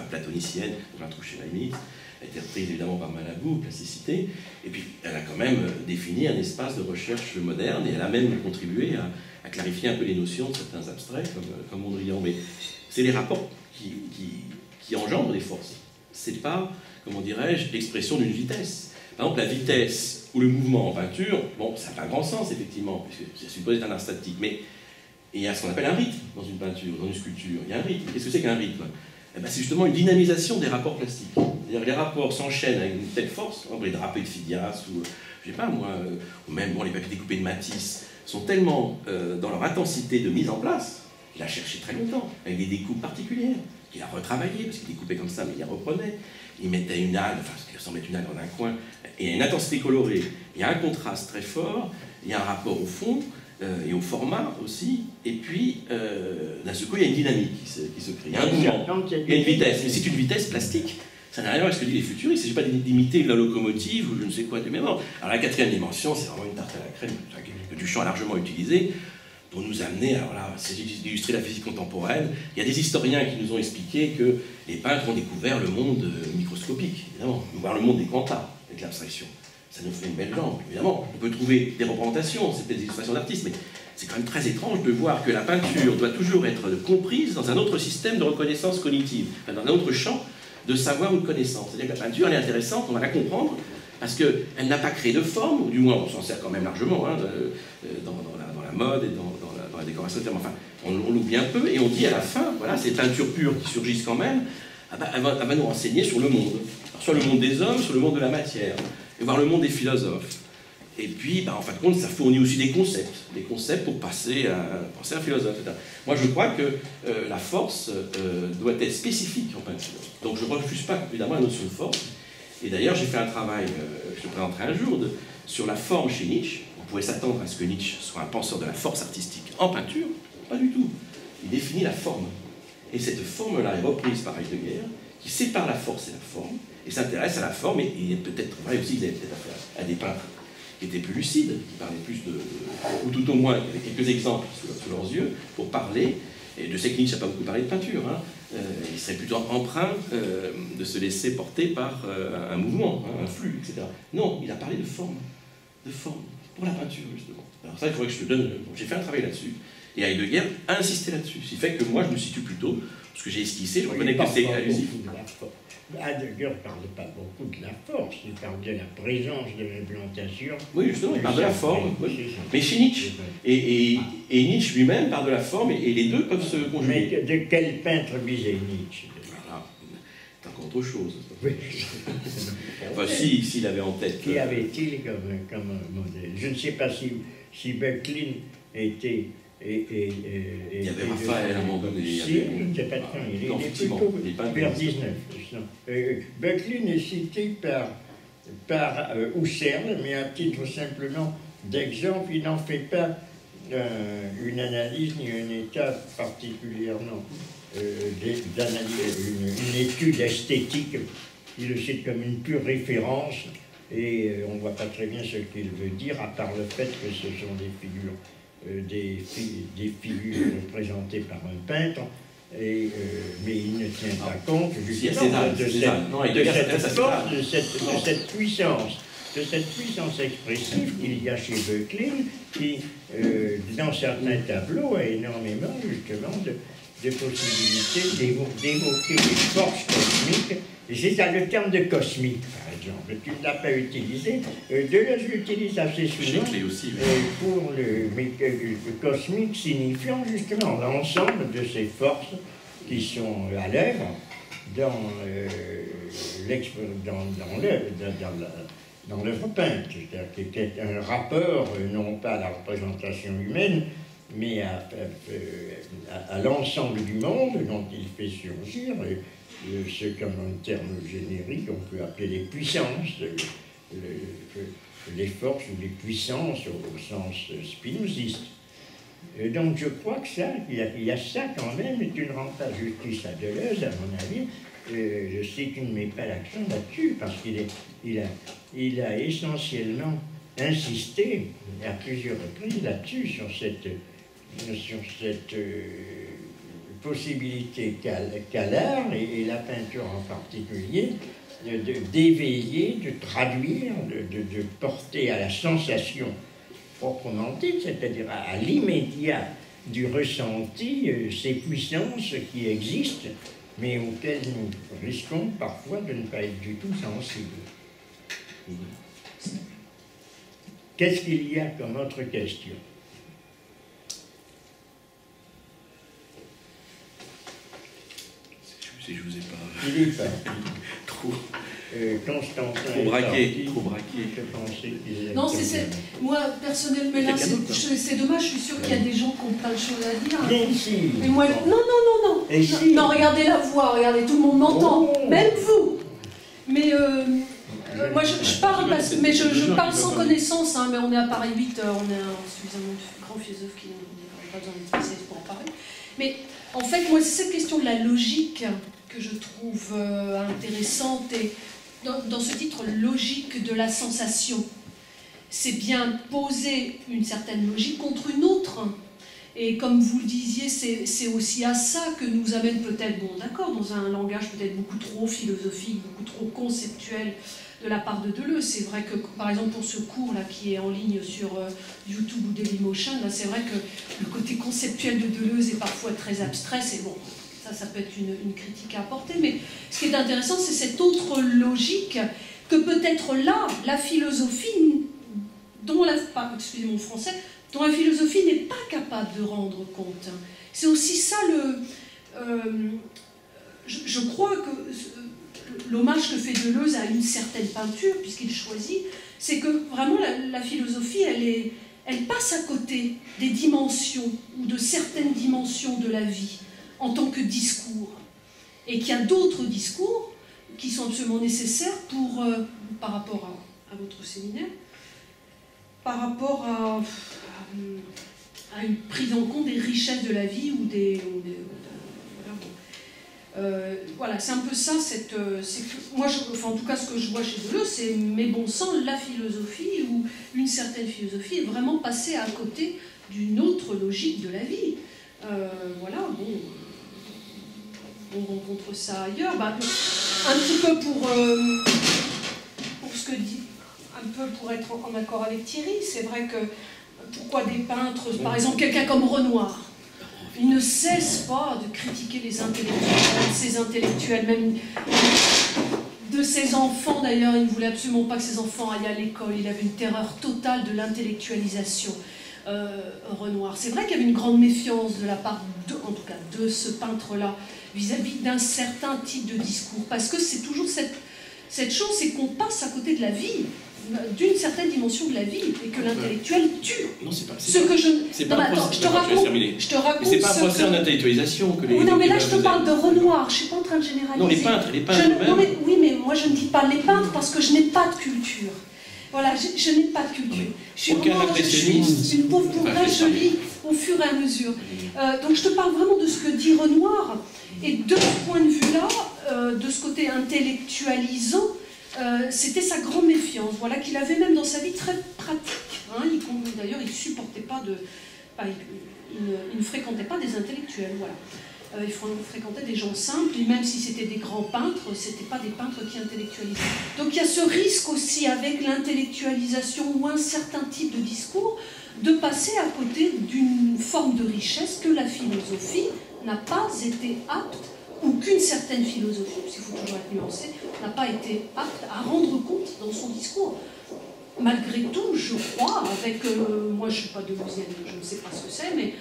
S2: platonicienne, on la trouve chez Leibniz, a été reprise évidemment par Malabou, plasticité, et puis elle a quand même défini un espace de recherche moderne, et elle a même contribué à clarifier un peu les notions de certains abstraits, comme Mondrian. Mais c'est les rapports qui engendrent les forces. C'est pas, comment dirais-je, l'expression d'une vitesse. Par exemple, la vitesse ou le mouvement en peinture, bon, ça n'a pas grand sens, effectivement, puisque c'est supposé être un art statique, mais il y a ce qu'on appelle un rythme dans une peinture, dans une sculpture. Il y a un rythme. Qu'est-ce que c'est qu'un rythme? Eh ben, c'est justement une dynamisation des rapports plastiques. C'est-à-dire que les rapports s'enchaînent avec une telle force, par exemple les drapés de Phidias, ou je sais pas moi, ou même les papiers découpés de Matisse, sont tellement dans leur intensité de mise en place, qu'il a cherché très longtemps, avec des découpes particulières, qu'il a retravaillé, parce qu'il découpait comme ça, mais il reprenait. Il mettait une algue, enfin, ce qui ressemble à une algue dans un coin, et il y a une intensité colorée, il y a un contraste très fort, il y a un rapport au fond, et au format aussi, et puis d'un seul coup il y a une dynamique qui se crée, il y a un mouvement, il y a une vitesse, mais c'est une vitesse plastique, ça n'a rien à voir avec ce que disent les futuristes, il ne s'agit pas d'imiter la locomotive ou je ne sais quoi du même ordre. Alors la quatrième dimension, c'est vraiment une tarte à la crème que Duchamp a largement utilisée pour nous amener, alors là, c'est d'illustrer la physique contemporaine. Il y a des historiens qui nous ont expliqué que les peintres ont découvert le monde microscopique, évidemment, voir le monde des quantas avec l'abstraction. Ça nous fait une belle jambe, évidemment. On peut trouver des représentations, c'est peut-être des illustrations d'artistes, mais c'est quand même très étrange de voir que la peinture doit toujours être comprise dans un autre système de reconnaissance cognitive, dans un autre champ de savoir ou de connaissance. C'est-à-dire que la peinture, elle est intéressante, on va la comprendre, parce qu'elle n'a pas créé de forme, ou du moins on s'en sert quand même largement, hein, dans la mode et dans la décoration, enfin, on l'oublie un peu, et on dit à la fin, voilà, ces peintures pures qui surgissent quand même, elle va nous renseigner sur le monde. Alors, soit le monde des hommes, soit le monde de la matière. Et voir le monde des philosophes. Et puis, en fin de compte, ça fournit aussi des concepts pour penser à un philosophe, etc. Moi, je crois que la force doit être spécifique en peinture. Donc, je ne refuse pas, évidemment, la notion de force. Et d'ailleurs, j'ai fait un travail, que je te présenterai un jour, sur la forme chez Nietzsche. On pourrait s'attendre à ce que Nietzsche soit un penseur de la force artistique en peinture. Pas du tout. Il définit la forme. Et cette forme-là est reprise par Heidegger, qui sépare la force et la forme, et s'intéresse à la forme, et il est peut-être vrai aussi qu'il avait peut-être affaire à des peintres qui étaient plus lucides, qui parlaient plus de... ou tout au moins, avec quelques exemples sous leurs yeux, pour parler, et je sais que Nietzsche n'a pas beaucoup parlé de peinture, hein, il serait plutôt empreint de se laisser porter par un mouvement, hein, un flux, etc. Non, il a parlé de forme, pour la peinture, justement. Alors ça, il faudrait que je te donne... Bon, j'ai fait un travail là-dessus, et Heidegger a insisté là-dessus, ce qui fait que moi, je me situe plutôt, ce que j'ai esquissé, je reconnais que c'est allusif.
S1: Heidegger ne parle pas beaucoup de la force, il parle de la présence de l'implantation.
S2: Oui, justement, il parle de la forme. Oui. Mais chez Nietzsche, et Nietzsche lui-même parle de la forme, et les deux peuvent se conjuguer.
S1: Mais de quel peintre visait Nietzsche?
S2: Voilà, c'est encore autre chose.
S1: Oui.
S2: Enfin, s'il avait en tête...
S1: Qui avait-il comme modèle? Je ne sais pas si Böcklin était...
S2: il y avait Raphaël à un moment donné.
S1: Si, je ne sais pas quand il est plutôt vers 19. Böcklin est cité par Husserl, mais à titre simplement d'exemple, il n'en fait pas une analyse ni un état particulièrement d'analyse, une étude esthétique. Il le cite comme une pure référence et on ne voit pas très bien ce qu'il veut dire, à part le fait que ce sont des figures. Des figures représentées par un peintre, mais il ne tient pas compte justement de cette puissance expressive qu'il y a chez Böcklin, qui, dans certains tableaux, a énormément justement de possibilités d'évoquer des forces cosmiques. Et c'est ça le terme de cosmique, par exemple. Tu ne l'as pas utilisé. Deleuze l'utilise assez souvent pour le cosmique, signifiant justement l'ensemble de ces forces qui sont à l'œuvre dans l'œuvre peinte. C'est-à-dire qu'il y a un rapport, non pas à la représentation humaine, mais à l'ensemble du monde dont il fait surgir. Ce comme un terme générique, on peut appeler les puissances, les forces ou les puissances au sens spinoziste. Donc je crois que ça, il y a ça quand même, et tu ne rends pas justice à Deleuze, à mon avis. Je sais que tu ne mets pas l'accent là-dessus, parce qu'il a essentiellement insisté à plusieurs reprises là-dessus, sur cette possibilité qu'a l'art, et la peinture en particulier, d'éveiller, de traduire, de porter à la sensation proprement dite, c'est-à-dire à l'immédiat du ressenti, ces puissances qui existent, mais auxquelles nous risquons parfois de ne pas être du tout sensibles. Qu'est-ce qu'il y a comme autre question?
S2: Si je vous ai pas...
S1: Il est pas.
S2: Trop.
S1: Constantin.
S2: Trop braqué.
S3: Non, moi, personnellement, mais là, c'est dommage, je suis sûre qu'il y a des gens qui ont plein de choses à dire.
S1: Bien sûr.
S3: Mais moi, non. Non, regardez la voix, regardez, tout le monde m'entend, même vous. Mais moi, je parle, mais je parle sans connaissance, hein, mais on est à Paris 8, on est suffisamment de grands philosophes qui n'ont pas besoin d'être spécialistes pour en parler. Mais en fait, moi, c'est cette question de la logique que je trouve intéressante, et dans ce titre, logique de la sensation. C'est bien poser une certaine logique contre une autre. Et comme vous le disiez, c'est aussi à ça que nous amène peut-être, bon d'accord, dans un langage peut-être beaucoup trop philosophique, beaucoup trop conceptuel de la part de Deleuze. C'est vrai que, par exemple, pour ce cours-là qui est en ligne sur YouTube ou Dailymotion, c'est vrai que le côté conceptuel de Deleuze est parfois très abstrait, c'est bon. Ça peut être une critique à apporter, mais ce qui est intéressant, c'est cette autre logique que peut-être là, la philosophie, excusez mon français, dont la philosophie n'est pas capable de rendre compte. C'est aussi ça je crois que l'hommage que fait Deleuze à une certaine peinture, puisqu'il choisit, c'est que vraiment la philosophie, elle passe à côté des dimensions, ou de certaines dimensions de la vie, en tant que discours, et qu'il y a d'autres discours qui sont absolument nécessaires par rapport à votre séminaire, par rapport à une prise en compte des richesses de la vie, voilà, bon. Voilà, c'est un peu ça, moi, enfin, en tout cas, ce que je vois chez Deleuze, c'est, mais bon sang, la philosophie, ou une certaine philosophie, est vraiment passée à côté d'une autre logique de la vie. Voilà, bon, on rencontre ça ailleurs. Bah, un petit peu pour ce que dit, un peu pour être en accord avec Thierry, c'est vrai que pourquoi des peintres, par exemple quelqu'un comme Renoir, il ne cesse pas de critiquer les intellectuels, ces intellectuels, même de ses enfants d'ailleurs, il ne voulait absolument pas que ses enfants aillent à l'école, il avait une terreur totale de l'intellectualisation. Renoir. C'est vrai qu'il y avait une grande méfiance de la part, en tout cas, de ce peintre-là, vis-à-vis d'un certain type de discours, parce que c'est toujours cette chose, c'est qu'on passe à côté de la vie, d'une certaine dimension de la vie, et que l'intellectuel tue.
S2: Non, c'est pas
S3: ce que je...
S2: C'est pas un procès.
S3: Je te raconte
S2: mais c'est pas un procès en intellectualisation que les...
S3: Oui, non, mais là, je te parle de Renoir, je ne suis pas en train de généraliser.
S2: Non, les peintres
S3: oui, mais moi, je ne dis pas les peintres, parce que je n'ai pas de culture. Voilà, je n'ai pas de culture. Je suis une pauvre bourgeoise, je lis au fur et à mesure. Donc je te parle vraiment de ce que dit Renoir. Et de ce point de vue-là, de ce côté intellectualisant, c'était sa grande méfiance. Voilà, qu'il avait même dans sa vie très pratique. Hein, d'ailleurs, il ne supportait pas de... Enfin, il ne fréquentait pas des intellectuels, voilà. Il fréquentait des gens simples, et même si c'était des grands peintres, ce n'étaient pas des peintres qui intellectualisaient. Donc il y a ce risque aussi avec l'intellectualisation ou un certain type de discours, de passer à côté d'une forme de richesse que la philosophie n'a pas été apte, ou qu'une certaine philosophie, parce qu'il faut toujours être nuancé, n'a pas été apte à rendre compte dans son discours. Malgré tout, je crois, avec... moi, je ne suis pas deleuzienne, je ne sais pas ce que c'est, mais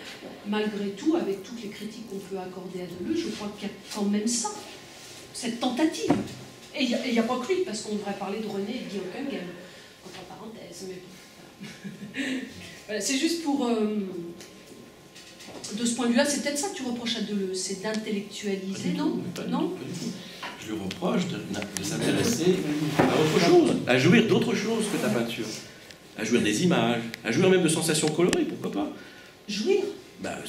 S3: malgré tout, avec toutes les critiques qu'on peut accorder à Deleuze, je crois qu'il y a quand même ça, cette tentative. Et il n'y a pas que lui, parce qu'on devrait parler de René et de Guillaume Kungen, entre parenthèses, mais bon. Voilà, c'est juste pour... de ce point de vue-là, c'est peut-être ça que tu reproches à Deleuze, c'est d'intellectualiser, non? Non.
S2: Je lui reproche de s'intéresser à autre chose, à jouir d'autre chose que ta peinture, à jouir des images, à jouir même de sensations colorées, pourquoi pas?
S3: Jouir?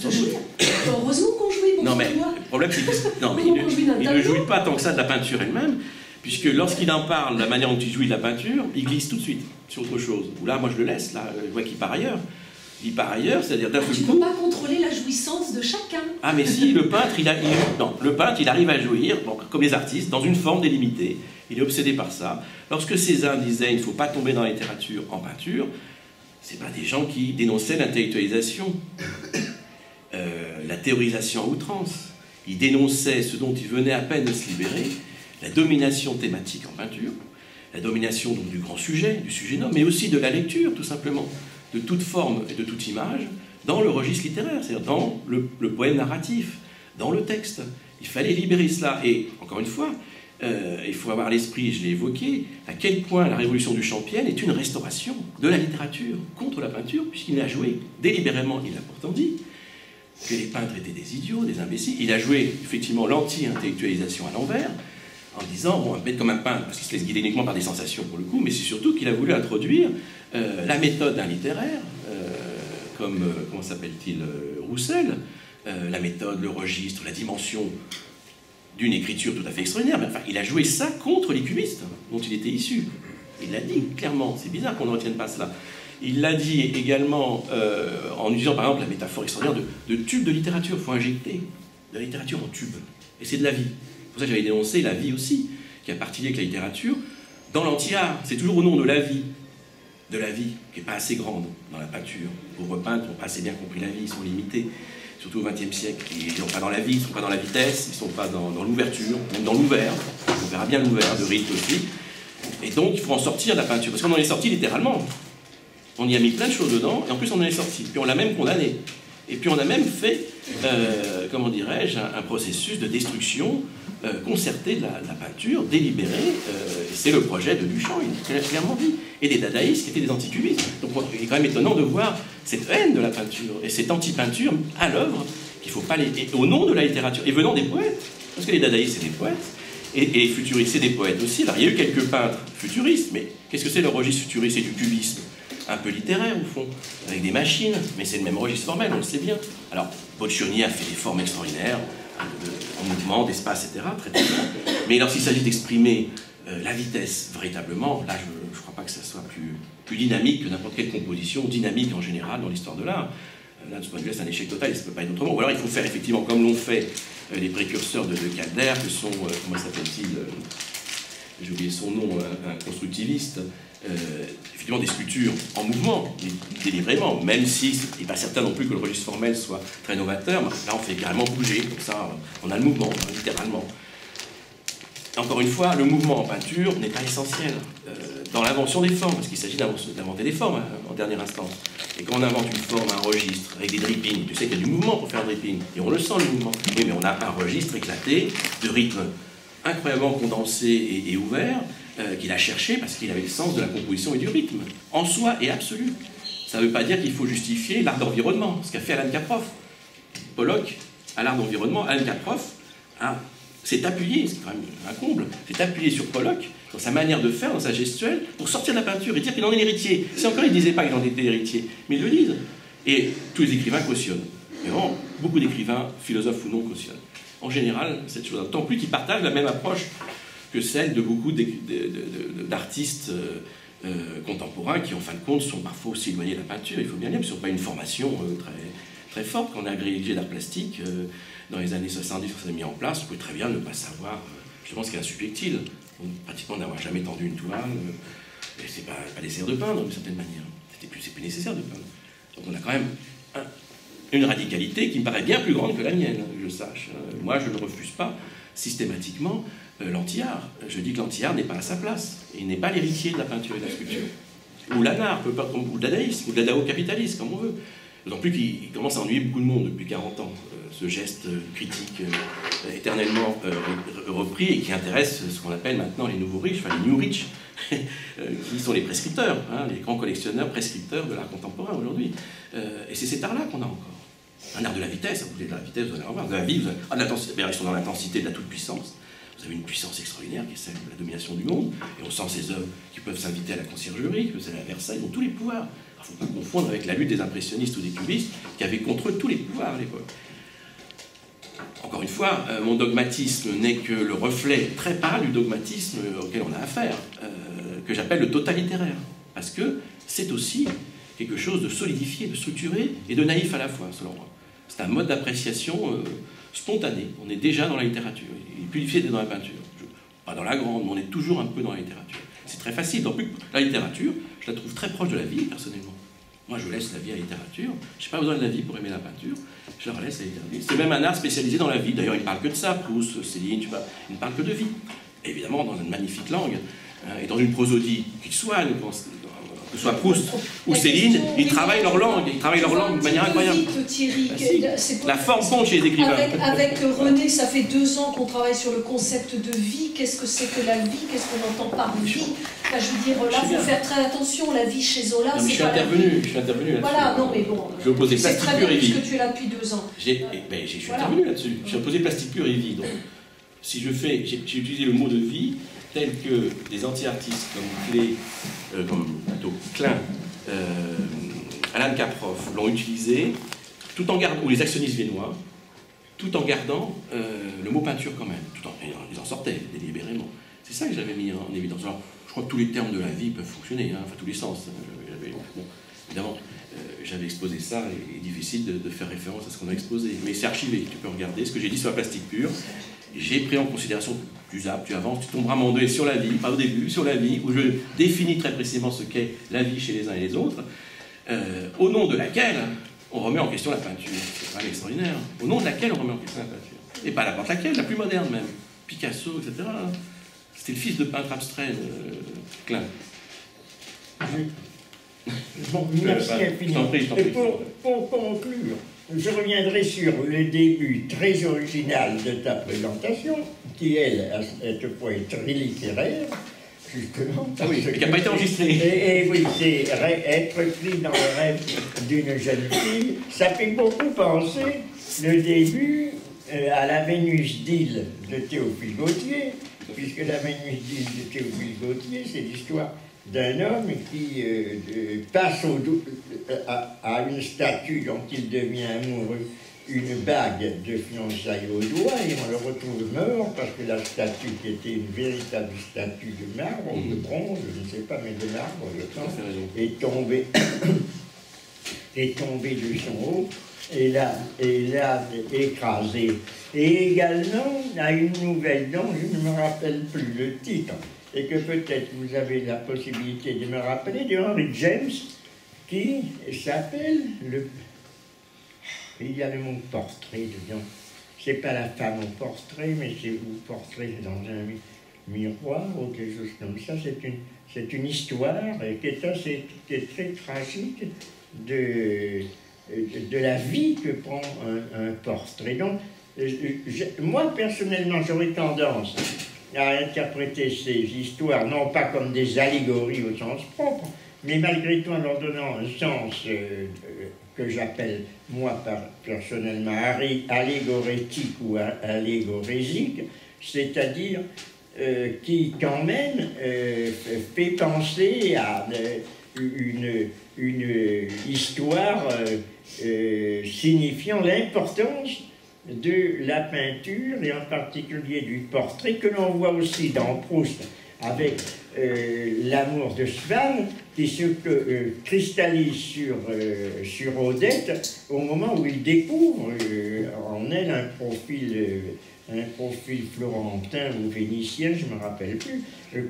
S2: Jouir.
S3: Heureusement qu'on jouit, bon.
S2: Non, mais le problème, c'est qu'il ne jouit pas tant que ça de la peinture elle-même, puisque lorsqu'il en parle, la manière dont il jouit de la peinture, il glisse tout de suite sur autre chose. Ou là, moi je le laisse, là, je vois qu'il part ailleurs. Il part ailleurs, c'est-à-dire d'un seul coup...
S3: Tu ne peux pas contrôler la jouissance de chacun.
S2: Ah mais si, le peintre, il arrive à jouir, bon, comme les artistes, dans une forme délimitée. Il est obsédé par ça. Lorsque Cézanne disait « il ne faut pas tomber dans la littérature en peinture », c'est pas des gens qui dénonçaient l'intellectualisation, la théorisation à outrance. Ils dénonçaient ce dont ils venaient à peine de se libérer, la domination thématique en peinture, la domination donc, du grand sujet, du sujet noble, mais aussi de la lecture, tout simplement, de toute forme et de toute image, dans le registre littéraire, c'est-à-dire dans le poème narratif, dans le texte. Il fallait libérer cela. Et, encore une fois, il faut avoir à l'esprit, je l'ai évoqué, à quel point la révolution du Champienne est une restauration de la littérature contre la peinture, puisqu'il a joué délibérément, il a pourtant dit, que les peintres étaient des idiots, des imbéciles. Il a joué, effectivement, l'anti-intellectualisation à l'envers, en disant, bon, un peu comme un peintre, parce qu'il se laisse guider uniquement par des sensations pour le coup, mais c'est surtout qu'il a voulu introduire la méthode d'un littéraire, comme, comment s'appelle-t-il, Roussel, la méthode, le registre, la dimension d'une écriture tout à fait extraordinaire. Mais enfin, il a joué ça contre les cubistes dont il était issu. Il l'a dit clairement, c'est bizarre qu'on ne retienne pas cela. Il l'a dit également en utilisant par exemple la métaphore extraordinaire de tube de littérature. Il faut injecter de la littérature en tube. Et c'est de la vie. C'est pour ça que j'avais dénoncé la vie aussi, qui a partie avec la littérature, dans l'anti-art. C'est toujours au nom de la vie qui n'est pas assez grande dans la peinture. Les pauvres peintres n'ont pas assez bien compris la vie, ils sont limités, surtout au XXe siècle. Ils ne sont pas dans la vie, ils ne sont pas dans la vitesse, ils ne sont pas dans l'ouverture, même dans l'ouvert. On verra bien l'ouvert de Rilke aussi. Et donc il faut en sortir de la peinture, parce qu'on en est sorti littéralement. On y a mis plein de choses dedans, et en plus on en est sorti. Puis on l'a même condamné. Et puis on a même fait, comment dirais-je, un processus de destruction concertée de la peinture, délibérée. C'est le projet de Duchamp, il l'a clairement dit. Et des dadaïstes qui étaient des anticubistes. Donc il est quand même étonnant de voir cette haine de la peinture, et cette anti-peinture à l'œuvre, qu'il ne faut pas au nom de la littérature, et venant des poètes. Parce que les dadaïstes, c'est des poètes. Et les futuristes, c'est des poètes aussi. Alors il y a eu quelques peintres futuristes, mais qu'est-ce que c'est le registre futuriste? C'est du cubisme. Un peu littéraire au fond, avec des machines, mais c'est le même registre formel, on le sait bien. Alors, Boccioni a fait des formes extraordinaires, en mouvement, d'espace, etc. Très bien. Mais lorsqu'il s'agit d'exprimer la vitesse véritablement, là je ne crois pas que ça soit plus dynamique que n'importe quelle composition, dynamique en général dans l'histoire de l'art. Là, de ce point de vue, c'est un échec total, ça ne peut pas être autrement. Ou alors il faut faire effectivement comme l'ont fait les précurseurs de Calder, que sont, comment s'appelle-t-il, j'ai oublié son nom, un constructiviste, effectivement des sculptures en mouvement, délibérément, même si il n'est pas certain non plus que le registre formel soit très novateur. Là, on fait carrément bouger, comme ça, on a le mouvement, littéralement. Encore une fois, le mouvement en peinture n'est pas essentiel dans l'invention des formes, parce qu'il s'agit d'inventer des formes en dernière instance. Et quand on invente une forme, un registre, avec des drippings, tu sais qu'il y a du mouvement pour faire un dripping, et on le sent le mouvement. Oui, mais on a un registre éclaté, de rythme incroyablement condensé et ouvert, qu'il a cherché parce qu'il avait le sens de la composition et du rythme, en soi et absolu. Ça ne veut pas dire qu'il faut justifier l'art d'environnement, ce qu'a fait Alan Caproff. Pollock, à l'art d'environnement, Alan Caproff s'est appuyé, c'est quand même un comble, s'est appuyé sur Pollock, dans sa manière de faire, dans sa gestuelle, pour sortir de la peinture et dire qu'il en est l'héritier. C'est encore, il ne disait pas qu'il en était l'héritier, mais ils le disent. Et tous les écrivains cautionnent. Mais vraiment, beaucoup d'écrivains, philosophes ou non, cautionnent. En général, cette chose, d'autant plus qu'ils partagent la même approche que celle de beaucoup d'artistes contemporains qui, en fin de compte, sont parfois aussi éloignés de la peinture. Il faut bien dire, parce qu'ils n'ont pas une formation très forte. Quand on est agrégé d'art plastique, dans les années 70, quand ça s'est mis en place, on pouvait très bien ne pas savoir justement ce qu'est un subjectile. Pratiquement n'avoir jamais tendu une toile, c'est pas nécessaire de peindre d'une certaine manière. C'est plus nécessaire de peindre. Donc on a quand même une radicalité qui me paraît bien plus grande que la mienne, que je sache. Moi, je ne refuse pas systématiquement l'anti-art. Je dis que l'anti-art n'est pas à sa place. Il n'est pas l'héritier de la peinture et de la sculpture. Ou l'anard, ou le dadaïsme, ou le dadao-capitalisme, comme on veut. D'autant plus qu'il commence à ennuyer beaucoup de monde depuis 40 ans, ce geste critique éternellement repris et qui intéresse ce qu'on appelle maintenant les nouveaux riches, enfin les new rich, qui sont les prescripteurs, les grands collectionneurs prescripteurs de l'art contemporain aujourd'hui. Et c'est cet art-là qu'on a encore. Un art de la vitesse, vous voulez de la vitesse, vous allez en voir, de la vie, vous avez, ils sont dans l'intensité de la toute-puissance. Vous avez une puissance extraordinaire qui est celle de la domination du monde, et on sent ces œuvres qui peuvent s'inviter à la conciergerie, qui peuvent s'aller à Versailles, ils ont tous les pouvoirs. Il ne faut pas confondre avec la lutte des impressionnistes ou des cubistes qui avaient contre eux tous les pouvoirs à l'époque. Encore une fois, mon dogmatisme n'est que le reflet très pâle du dogmatisme auquel on a affaire, que j'appelle le totalittéraire, parce que c'est aussi quelque chose de solidifié, de structuré et de naïf à la fois, selon moi. C'est un mode d'appréciation spontané. On est déjà dans la littérature. Il est plus difficile d'être dans la peinture. Pas dans la grande, mais on est toujours un peu dans la littérature. C'est très facile. Donc, la littérature, je la trouve très proche de la vie, personnellement. Moi, je laisse la vie à la littérature. Je n'ai pas besoin de la vie pour aimer la peinture. Je la laisse à la littérature. C'est même un art spécialisé dans la vie. D'ailleurs, il ne parle que de ça. Proust, Céline, tu vois, il ne parle que de vie. Et évidemment, dans une magnifique langue, et dans une prosodie qu'il soit, que ce soit Proust ou Céline, ils travaillent leur langue. Ils travaillent leur langue de manière incroyable.
S3: Thierry,
S2: la forme compte chez les écrivains.
S3: Avec René, ça fait 2 ans qu'on travaille sur le concept de vie. Qu'est-ce que c'est que la vie? Qu'est-ce qu'on entend par vie? Là, je veux dire, là, il faut faire très attention. La vie chez Zola, c'est pas la vie.
S2: Je suis intervenu là-dessus.
S3: Voilà, non, mais bon.
S2: Je vais opposer plastique pur et vie.
S3: Puisque tu es là depuis 2 ans.
S2: Je suis intervenu là-dessus. J'ai opposé plastique pur et vie. Donc, si je fais, j'ai utilisé le mot de vie tel que des anti-artistes comme plutôt Klein, Alan Caproff l'ont utilisé, tout en gardant, ou les actionnistes viennois, tout en gardant le mot peinture quand même. Ils en sortaient délibérément. C'est ça que j'avais mis en évidence. Alors, je crois que tous les termes de la vie peuvent fonctionner, enfin tous les sens. Bon, évidemment, j'avais exposé ça, et il est difficile de faire référence à ce qu'on a exposé. Mais c'est archivé, tu peux regarder ce que j'ai dit sur la plastique pure. J'ai pris en considération, tu zappes, tu avances, tu tomberas à un moment donné sur la vie, pas au début, sur la vie, où je définis très précisément ce qu'est la vie chez les uns et les autres, au nom de laquelle on remet en question la peinture. C'est quand même extraordinaire. Au nom de laquelle on remet en question la peinture. Et pas n'importe laquelle, la plus moderne même. Picasso, etc. C'était le fils de peintre abstrait, Klein.
S1: Bon, merci infiniment. Et pour conclure, je reviendrai sur le début très original de ta présentation, qui, elle, à cette fois est très littéraire, justement.
S2: Ah oui, mais qui n'a pas été enregistré.
S1: Et oui, c'est être pris dans le rêve d'une jeune fille. Ça fait beaucoup penser, le début, à la Vénus d'Île de Théophile Gautier, puisque la Vénus d'Île de Théophile Gautier, c'est l'histoire d'un homme qui passe à une statue dont il devient amoureux une bague de fiançailles au doigt et on le retrouve mort parce que la statue, qui était une véritable statue de marbre, de bronze, je ne sais pas, mais de marbre, je pense, est tombée de son haut et l'a écrasée. Et également, à une nouvelle dont je ne me rappelle plus le titre, et que peut-être vous avez la possibilité de me rappeler, de Henry James, qui s'appelle le... Il y a le mot portrait dedans. C'est pas la femme au portrait, mais c'est le portrait dans un miroir ou quelque chose comme ça. C'est une histoire qui est très tragique de la vie que prend un portrait. Donc, moi, personnellement, j'aurais tendance à interpréter ces histoires, non pas comme des allégories au sens propre, mais malgré tout en leur donnant un sens que j'appelle, moi, personnellement, allégorétique ou allégorésique, c'est-à-dire qui, quand même, fait penser à une histoire signifiant l'importance de la peinture, et en particulier du portrait, que l'on voit aussi dans Proust, avec l'amour de Swann, qui se cristallise sur Odette au moment où il découvre en elle un profil florentin ou vénitien, je ne me rappelle plus.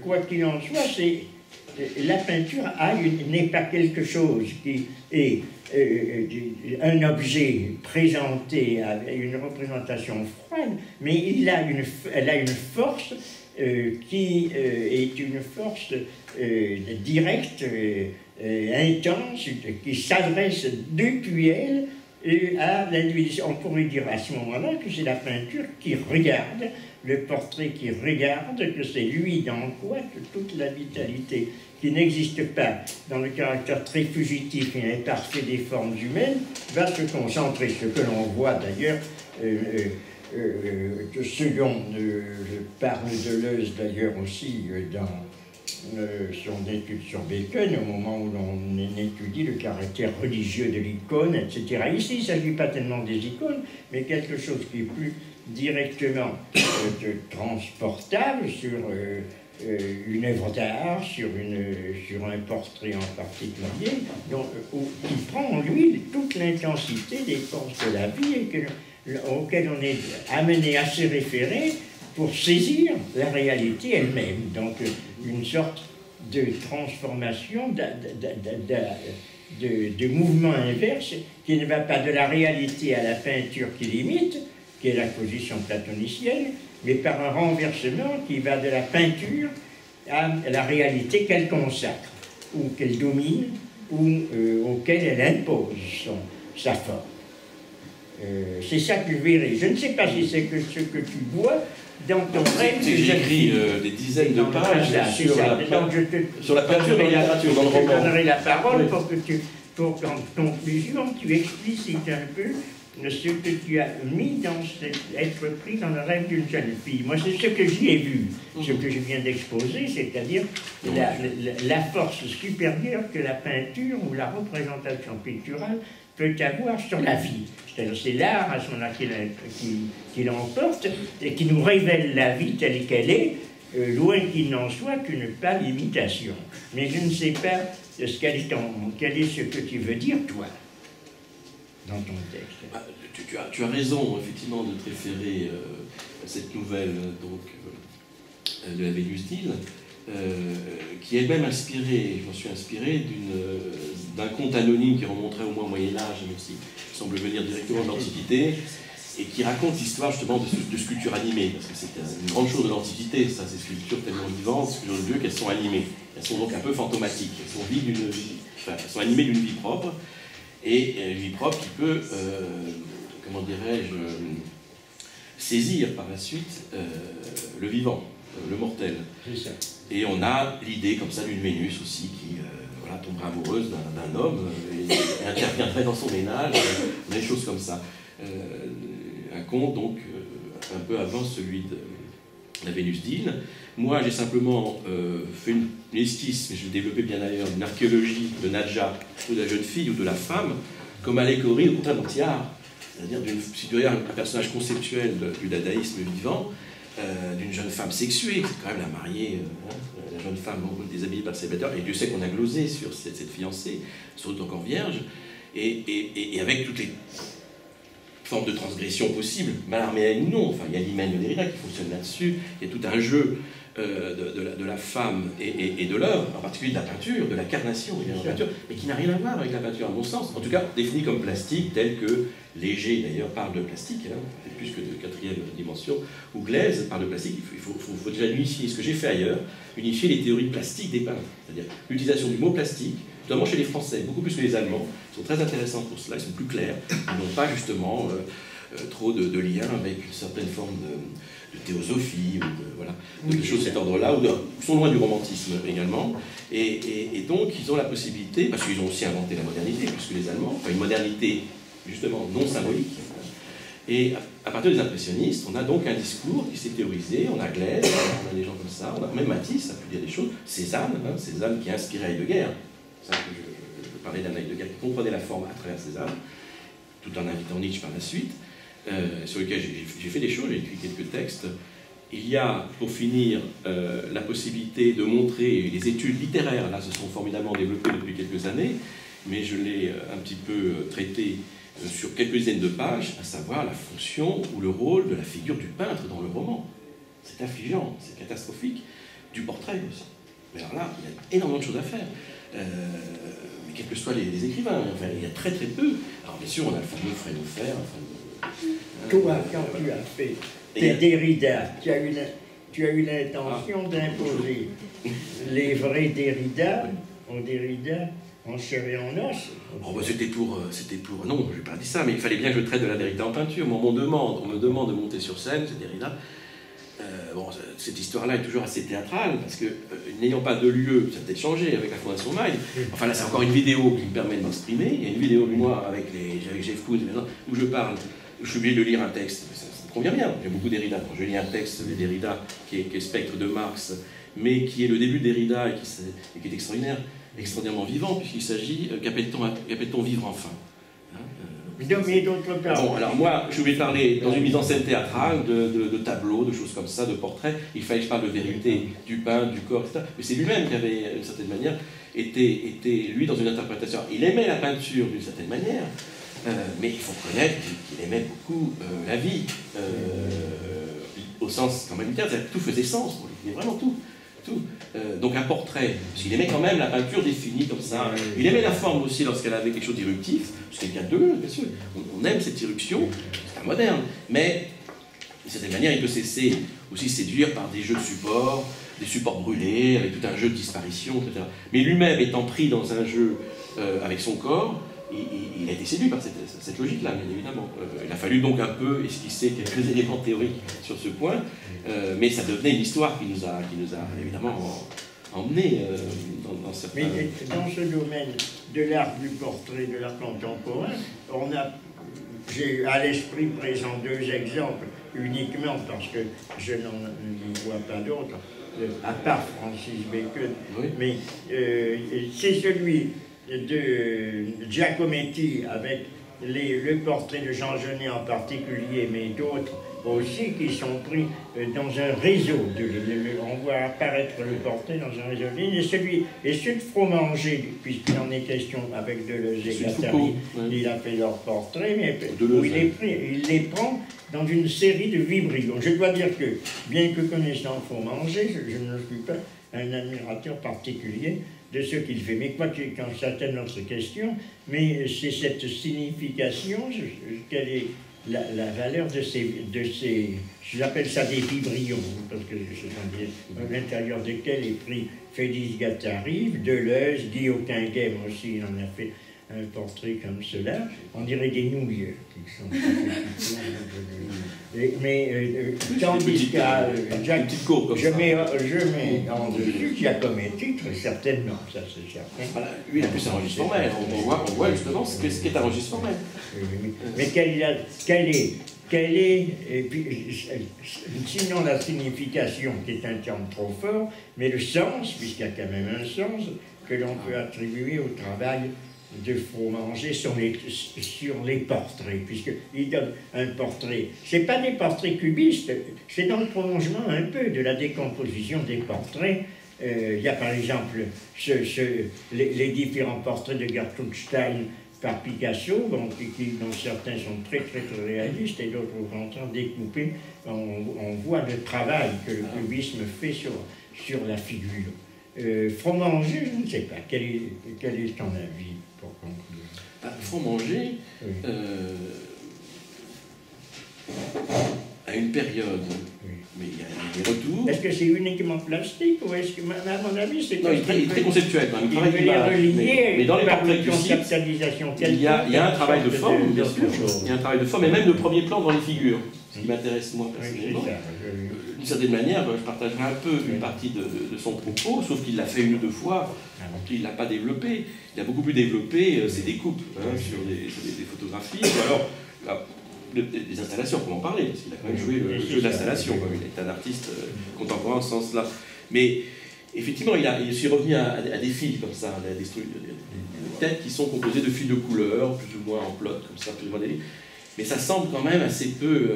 S1: Quoi qu'il en soit, la peinture n'est pas quelque chose qui est un objet présenté avec une représentation froide, mais elle a une force qui est une force directe, intense, qui s'adresse depuis elle à l'individu. On pourrait dire à ce moment-là que c'est la peinture qui regarde, le portrait qui regarde, que c'est lui dans quoi que toute la vitalité qui n'existe pas dans le caractère très fugitif et imparfait des formes humaines va se concentrer. Ce que l'on voit d'ailleurs, ce dont parle Deleuze d'ailleurs aussi dans son étude sur Bacon, au moment où l'on étudie le caractère religieux de l'icône, etc. Ici, il ne s'agit pas tellement des icônes, mais quelque chose qui est plus directement transportable sur une œuvre d'art, sur un portrait en particulier, donc, qui prend en lui toute l'intensité des forces de la vie et auquel on est amené à se référer pour saisir la réalité elle-même. Donc une sorte de transformation, de mouvement inverse qui ne va pas de la réalité à la peinture qui l'imite, qui est la position platonicienne, mais par un renversement qui va de la peinture à la réalité qu'elle consacre, ou qu'elle domine, ou auquel elle impose sa forme. C'est ça que je verrai. Je ne sais pas si c'est ce que tu vois dans ton rêve.
S2: J'ai écrit des dizaines de pages sur la peinture et la littérature dans le roman.
S1: Je te donnerai la parole pour qu'en conclusion, tu explicites un peu ce que tu as mis dans être pris dans le rêve d'une jeune fille. Moi, c'est ce que j'y ai vu, ce que je viens d'exposer, c'est-à-dire la force supérieure que la peinture ou la représentation picturale peut avoir sur la vie. C'est-à-dire c'est l'art à ce moment-là qui l'emporte et qui nous révèle la vie telle qu'elle est, loin qu'il n'en soit qu'une pâle imitation. Mais je ne sais pas quel est ce que tu veux dire, toi, dans ton texte.
S2: Tu as raison, effectivement, de te référer à cette nouvelle de la Vénus d'Île, qui est même inspirée, je m'en suis inspiré, d'un conte anonyme qui remonterait au moins au Moyen-Âge, mais aussi semble venir directement de l'Antiquité, et qui raconte l'histoire justement de sculptures animées, parce que c'est une grande chose de l'Antiquité, ça, ces sculptures tellement vivantes, sculptures de Dieu, qu'elles sont animées. Elles sont donc un peu fantomatiques, elles sont animées d'une vie propre, et une vie propre qui peut, comment dirais-je, saisir par la suite le vivant, le mortel. Et on a l'idée comme ça d'une Vénus aussi qui tombera amoureuse d'un homme et interviendrait dans son ménage, des choses comme ça. Un conte donc un peu avant celui de la Vénus d'Île. Moi j'ai simplement fait une esquisse, mais je vais développer bien ailleurs, d'une archéologie de Nadja, ou de la jeune fille ou de la femme, comme allégorie au contraire d'Antiard, c'est-à-dire si tu regardes un personnage conceptuel du dadaïsme vivant, d'une jeune femme sexuée, c'est quand même la mariée, la jeune femme déshabillée par le célibataire, et Dieu sait qu'on a glosé sur cette fiancée, surtout encore vierge, et avec toutes les formes de transgression possibles, mal armée ou non. Enfin, il y a l'hymen de Derrida qui fonctionne là-dessus, il y a tout un jeu de la femme et de l'œuvre, en particulier de la peinture, de la carnation, de la peinture, mais qui n'a rien à voir avec la peinture, à mon sens. En tout cas, définie comme plastique, tel que Léger, d'ailleurs, parle de plastique, hein, plus que de quatrième dimension, ou Glaise parle de plastique. Il faut déjà unifier, ce que j'ai fait ailleurs, unifier les théories plastiques des peintres, c'est-à-dire l'utilisation du mot plastique, notamment chez les Français, beaucoup plus que les Allemands, ils sont très intéressants pour cela, ils sont plus clairs, ils n'ont pas justement trop de liens avec une certaine forme de théosophie, ou de choses de cet ordre-là, ou sont loin du romantisme également, et donc ils ont la possibilité, parce qu'ils ont aussi inventé la modernité, puisque les Allemands, enfin une modernité justement non symbolique, et à partir des impressionnistes, on a donc un discours qui s'est théorisé, on a Glaise, on a des gens comme ça, on a même Matisse, a pu dire des choses, Cézanne, Cézanne qui a inspiré Heidegger, ça que je parlais d'un Heidegger qui comprenait la forme à travers Cézanne, tout en invitant Nietzsche par la suite, sur lequel j'ai fait des choses, j'ai écrit quelques textes. Il y a, pour finir, la possibilité de montrer les études littéraires, là se sont formidablement développées depuis quelques années, mais je l'ai un petit peu traité sur quelques dizaines de pages, à savoir la fonction ou le rôle de la figure du peintre dans le roman. C'est affligeant, c'est catastrophique, du portrait aussi. Mais alors là, il y a énormément de choses à faire. Mais quels que soient les écrivains, enfin, il y a très très peu. Alors bien sûr, on a le fameux Frénofer,
S1: toi, quand tu as fait tes Derrida, tu as eu l'intention d'imposer les vrais Derrida en Derrida en chair et en os.
S2: Oh, bah, c'était pour... Non, je n'ai pas dit ça, mais il fallait bien que je traite de la Derrida en peinture. Moi, on me demande de monter sur scène, c'est Derrida. Bon, cette histoire-là est toujours assez théâtrale, parce que n'ayant pas de lieu, ça a peut-être changé avec la Fondation Mail. Enfin là, c'est encore une vidéo qui me permet de m'exprimer. Il y a une vidéo de moi avec Jeff Koons, où je parle, je suis obligé de lire un texte. Ça me convient bien, j'ai beaucoup Derrida. Quand je lis un texte de Derrida qui est Spectre de Marx, mais qui est le début de Derrida et qui est extraordinairement vivant, puisqu'il s'agit, qu'appelle-t-on vivre enfin?
S1: Mais d'autre part.
S2: Bon, alors moi, je voulais parler dans une mise en scène théâtrale de tableaux, de choses comme ça, de portraits. Il fallait que je parle de vérité, du peintre, du corps, etc. Mais c'est lui-même qui avait, d'une certaine manière, été lui, dans une interprétation. Il aimait la peinture d'une certaine manière, mais il faut reconnaître qu'il aimait beaucoup la vie, au sens quand même littéraire. Tout faisait sens pour lui, il aimait vraiment tout. Donc un portrait, parce qu'il aimait quand même la peinture définie comme ça. Il aimait la forme aussi lorsqu'elle avait quelque chose d'irruptif, parce qu'il y a deux, bien sûr. On aime cette irruption, c'est un moderne. Mais d'une certaine manière, il peut se laisser aussi séduire par des jeux de supports, des supports brûlés, avec tout un jeu de disparition, etc. Mais lui-même étant pris dans un jeu avec son corps, il a été séduit par cette logique-là, bien évidemment. Il a fallu donc un peu esquisser quelques éléments théoriques sur ce point, mais ça devenait une histoire qui nous a évidemment emmenés dans certains...
S1: Mais dans ce domaine de l'art du portrait, de l'art contemporain, j'ai à l'esprit présent deux exemples uniquement parce que je n'en vois pas d'autres, à part Francis Bacon,
S2: oui.
S1: Mais c'est celui de Giacometti avec le portrait de Jean Genet en particulier, mais d'autres aussi qui sont pris dans un réseau. On voit apparaître le portrait dans un réseau de lignes. Et celui de Fromanger, puisqu'il en est question avec Deleuze et Guattari, il a fait leur portrait, mais où il les prend dans une série de vibrions. Je dois dire que, bien que connaissant Fromanger, je ne suis pas un admirateur particulier de ce qu'il fait. Mais quoi qu'il quand certaines notre question, mais c'est cette signification, quelle est la valeur de ces j'appelle ça des vibrions, parce que à l'intérieur desquels est pris Félix Guattari, Deleuze, Guy Auquinguem aussi, il en a fait un portrait comme cela, on dirait des nouilles qui sont mais tandis qu'à je mets en dessus Giacometti très certainement, ça c'est certain.
S2: Voilà, lui il a plus un registre formel, on voit justement ce qu'est un registre formel.
S1: Mais quelle est, et puis, sinon la signification qui est un terme trop fort, mais le sens, puisqu'il y a quand même un sens que l'on peut attribuer au travail de Fromanger sur les portraits, puisqu'il donne un portrait. Ce n'est pas des portraits cubistes, c'est dans le prolongement un peu de la décomposition des portraits. Il y a par exemple les différents portraits de Gertrude Stein par Picasso, dont certains sont très réalistes et d'autres au contraire découpés. On voit le travail que le cubisme fait sur la figure. Fromanger, je ne sais pas, quel est ton avis pour conclure?
S2: Fromanger, oui. À une période, oui. Mais il y a des retours.
S1: Est-ce que c'est uniquement plastique ou est-ce que, à mon avis, c'est
S2: très conceptuel.
S1: Il veut les relier
S2: mais dans les
S1: par
S2: portraits
S1: une conceptualisation
S2: il y a un travail de forme, bien sûr. Il y a un travail de forme, et même de premier plan dans les figures. Ce qui m'intéresse moi personnellement. D'une certaine manière, je partagerai un peu une partie de son propos, sauf qu'il l'a fait une ou deux fois, il ne l'a pas développé. Il a beaucoup plus développé ses découpes sur des photographies, ou alors des installations, comment en parler, parce qu'il a quand même joué le jeu d'installation, il est un artiste contemporain en ce sens-là. Mais effectivement, il suis revenu à des fils comme ça, des têtes qui sont composées de fils de couleur, plus ou moins en plot, comme ça, plus ou moins des... Mais ça semble quand même assez peu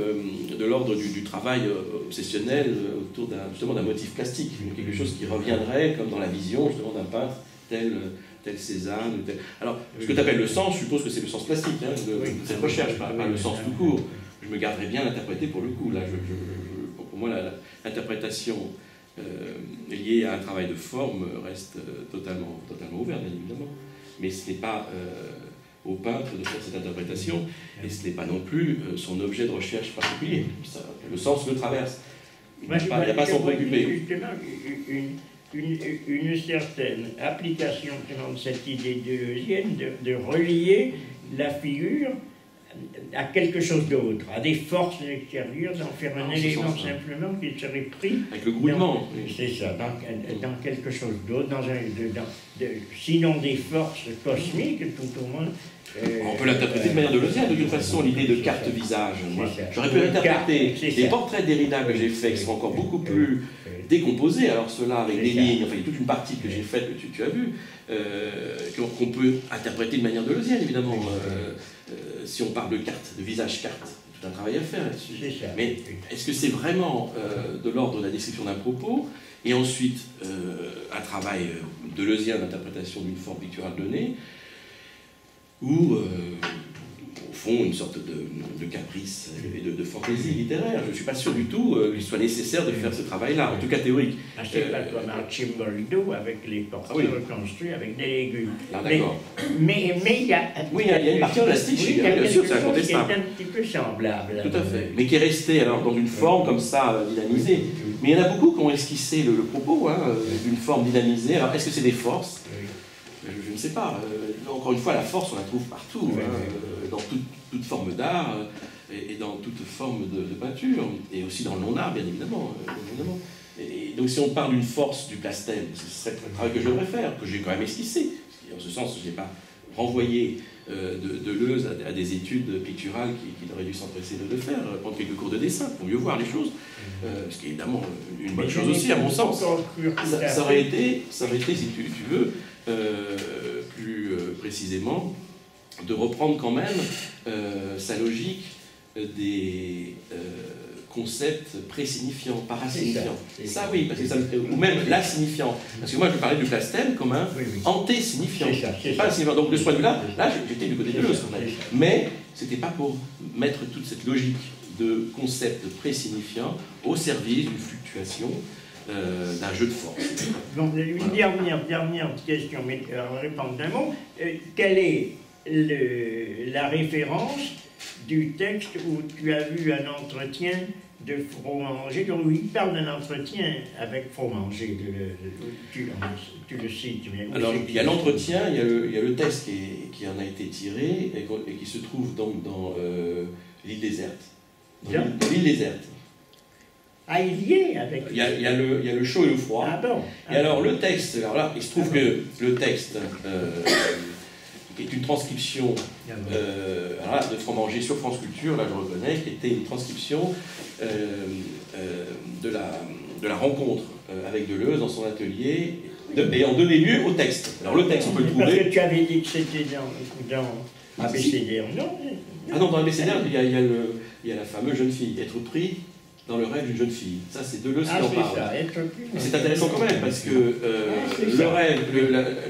S2: de l'ordre du travail obsessionnel autour justement d'un motif plastique, quelque chose qui reviendrait comme dans la vision justement d'un peintre tel Cézanne. Alors, ce que tu appelles le sens, je suppose que c'est le sens plastique, de cette recherche, pas le sens tout court. Je me garderais bien d'interpréter pour le coup. Là, pour moi, l'interprétation liée à un travail de forme reste totalement ouverte, bien évidemment. Mais ce n'est pas au peintre de faire cette interprétation, et ce n'est pas non plus son objet de recherche particulier. Le sens le traverse. Il n'y a pas à s'en préoccuper.
S1: Une certaine application de cette idée deleuzienne de relier la figure à quelque chose d'autre, à des forces extérieures, d'en faire un élément simplement qui serait pris...
S2: Avec le grouillement.
S1: C'est ça, dans quelque chose d'autre, sinon des forces cosmiques, tout au moins...
S2: On peut l'interpréter de manière deleuzienne, de toute façon, l'idée de carte-visage. J'aurais pu l'interpréter. Les portraits de Derrida que j'ai faits, qui sont encore beaucoup plus décomposés, alors ceux-là avec des lignes, enfin il y a toute une partie que j'ai faite, que tu as vue, qu'on peut interpréter de manière deleuzienne, évidemment. Si on parle de carte, de visage-carte, tout un travail à faire là-dessus. Mais est-ce que c'est vraiment de l'ordre de la description d'un propos, et ensuite un travail deleuzien d'interprétation d'une forme picturale donnée, ou au fond une sorte de caprice et de fantaisie littéraire? Je ne suis pas sûr du tout qu'il soit nécessaire de faire ce travail-là, en tout cas théorique.
S1: C'est pas comme Arcimboldo avec les portraits reconstruits avec des légumes.
S2: Ah, d'accord.
S1: Mais il y a...
S2: Oui, il y a une partie plastique, bien sûr, c'est incontestable.
S1: Qui est un petit peu semblable.
S2: Tout à fait. Mais qui est resté alors dans une forme comme ça, dynamisée. Mais il y en a beaucoup qui ont esquissé le propos d'une forme dynamisée. Alors, est-ce que c'est des forces? Je ne sais pas. Encore une fois, la force, on la trouve partout, dans toute forme d'art et dans toute forme de peinture, et aussi dans le non-art, bien évidemment. Et donc, si on parle d'une force du plastem, ce serait le travail que je devrais faire, que j'ai quand même esquissé. En ce sens, je n'ai pas renvoyé Deleuze à des études picturales qu'il aurait dû s'empresser de faire, prendre quelques cours de dessin pour mieux voir les choses, ce qui est évidemment une bonne chose aussi, à mon sens. Ça aurait été, si tu veux, plus précisément, de reprendre quand même sa logique des concepts présignifiants, parasignifiants. Ça oui, parce que ça, ou même l'insignifiant. Parce que moi je parlais du plastem comme un anté-signifiant. Pas signifiant. Donc de ce point de vue-là, j'étais du côté de Deleuze. Mais c'était pas pour mettre toute cette logique de concepts présignifiants au service d'une fluctuation d'un jeu de force.
S1: Donc, une dernière question, mais en répondre d'un mot. Quelle est la référence du texte où tu as vu un entretien de Fromanger, où il parle d'un entretien avec Fromanger, tu le cites.
S2: Alors, il y a l'entretien, il y a le texte qui en a été tiré et qui se trouve donc dans l'île déserte. L'île déserte.
S1: Ah, il y est avec...
S2: Il y a le chaud et le froid.
S1: Ah bon.
S2: Et alors, le texte, alors là, il se trouve que le texte est une transcription de Fromanger sur France Culture, là je reconnais, qui était une transcription de la rencontre avec Deleuze dans son atelier et en donner lieu au texte. Alors le texte, on peut le
S1: Parce
S2: trouver...
S1: que tu avais dit que c'était dans ABCDR, non?
S2: Ah non, dans l'ABCDR, il y a la fameuse jeune fille, être pris dans le rêve d'une jeune fille. Ça, c'est Deleuze qui en parle.
S1: Ça, être pris.
S2: Mais c'est intéressant quand même, parce que le rêve,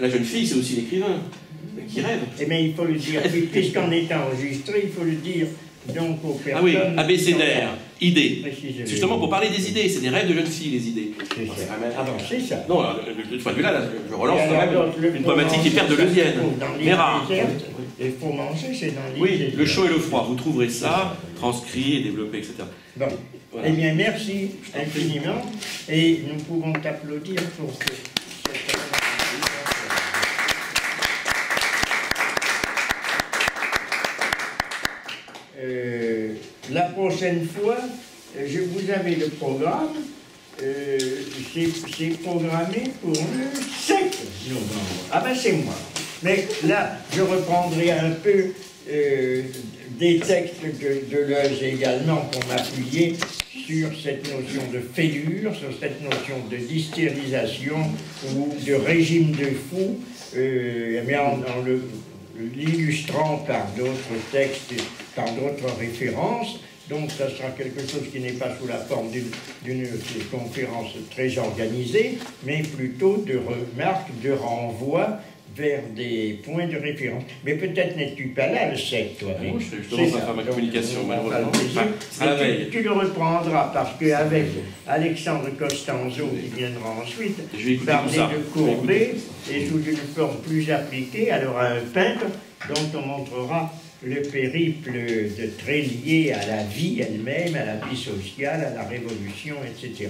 S2: la jeune fille, c'est aussi l'écrivain qui rêve.
S1: Eh bien, il faut le dire, puisqu'on est enregistré, il faut le dire donc aux personnes...
S2: Ah oui, ABCDR, idées.
S1: Précisément.
S2: C'est justement pour parler des idées, c'est des rêves de jeunes filles, les idées.
S1: C'est ça. Ah bon, c'est ça.
S2: Non, de ce point de vue-là, je relance quand même une problématique hyper deleuzienne, mais rare.
S1: Il faut manger, c'est dans l'île.
S2: Oui, le chaud et le froid, vous trouverez ça, transcrit et développé, etc.
S1: Bon, voilà. Eh bien, merci infiniment, et nous pouvons t'applaudir pour cette... La prochaine fois, vous avez le programme, c'est programmé pour le 7 novembre. Ah ben c'est moi. Mais là, je reprendrai un peu des textes de Deleuze également pour m'appuyer sur cette notion de fêlure, sur cette notion de dystérisation ou de régime de fou, mais en l'illustrant par d'autres textes, par d'autres références. Donc ça sera quelque chose qui n'est pas sous la forme d'une conférence très organisée, mais plutôt de remarques, de renvois vers des points de référence. Mais peut-être n'es-tu pas là le 7, toi.
S2: Non, je suis justement à faire ma communication, malheureusement. À la veille.
S1: Tu le reprendras, parce qu'avec Alexandre Costanzo, qui viendra ensuite, parler de Courbet, et sous une forme plus appliquée, alors à un peintre dont on montrera le périple très lié à la vie elle-même, à la vie sociale, à la révolution, etc.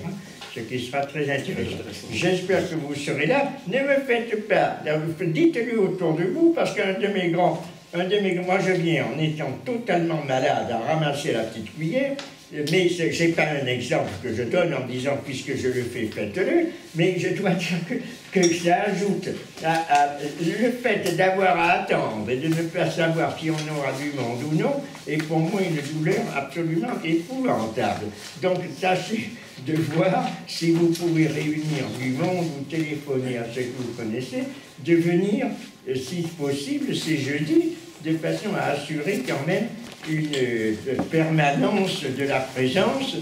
S1: Ce qui sera très intéressant. J'espère que vous serez là. Ne me faites pas, dites-le autour de vous, parce qu'un de mes grands, moi je viens en étant totalement malade à ramasser la petite cuillère, mais ce n'est pas un exemple que je donne en disant puisque je le fais, faites-le, mais je dois dire que ça ajoute le fait d'avoir à attendre et de ne pas savoir si on aura du monde ou non, est pour moi une douleur absolument épouvantable. Donc tâchez de voir si vous pouvez réunir du monde ou téléphoner à ceux que vous connaissez, de venir, si possible, c'est jeudi, de façon à assurer quand même une permanence de la présence,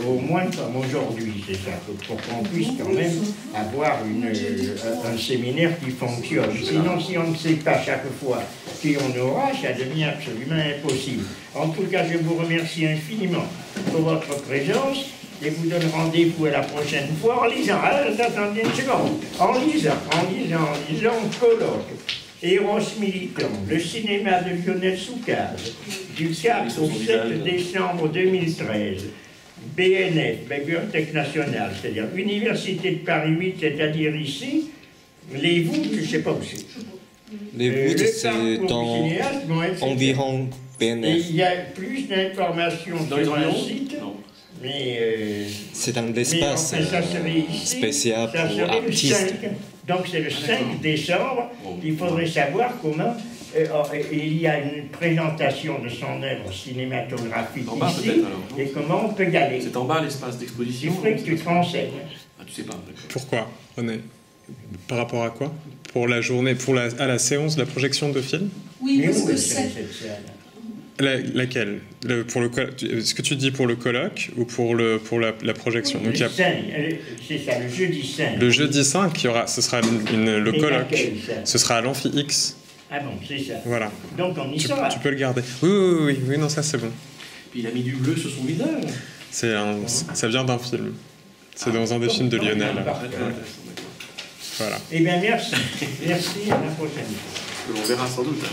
S1: au moins comme aujourd'hui, c'est ça, pour qu'on puisse quand même avoir un séminaire qui fonctionne. Sinon, si on ne sait pas chaque fois qui on aura, ça devient absolument impossible. En tout cas, je vous remercie infiniment pour votre présence et vous donne rendez-vous à la prochaine fois en lisant, attendez une seconde, en lisant colloque. Héros militants, le cinéma de Lionel Soucaz, du 4 au 7 décembre 2013, BNF, Bibliothèque nationale, c'est-à-dire Université de Paris 8, c'est-à-dire ici, les voûtes, je ne sais pas où c'est.
S4: Les voûtes, c'est dans environ BNF.
S1: Et il y a plus d'informations sur un site. Mais
S4: c'est dans l'espace spécial pour artistes.
S1: Donc c'est le 5 décembre, il faudrait savoir comment il y a une présentation de son œuvre cinématographique ici, et comment on peut y aller.
S2: C'est en bas l'espace d'exposition.
S1: Il faudrait que tu te renseignes.
S2: Ah, tu sais pas.
S5: Pourquoi, René? Par rapport à quoi? Pour la journée, à la séance de la projection de film?
S3: Oui, parce que c'est...
S5: Laquelle? Est-ce que tu dis pour le colloque ou pour la projection?
S1: Donc, c'est ça, le jeudi 5.
S5: Le jeudi 5, ce sera le colloque. Ce sera à l'Amphi X.
S1: Ah bon, c'est ça.
S5: Voilà.
S1: Donc on y sera.
S5: Tu peux le garder. Oui, non, ça c'est bon.
S2: Puis il a mis du bleu sur son visage.
S5: Ça vient d'un film. C'est dans un des films de Lionel. Voilà.
S1: Eh bien, merci. Merci, à la prochaine.
S2: On verra sans doute.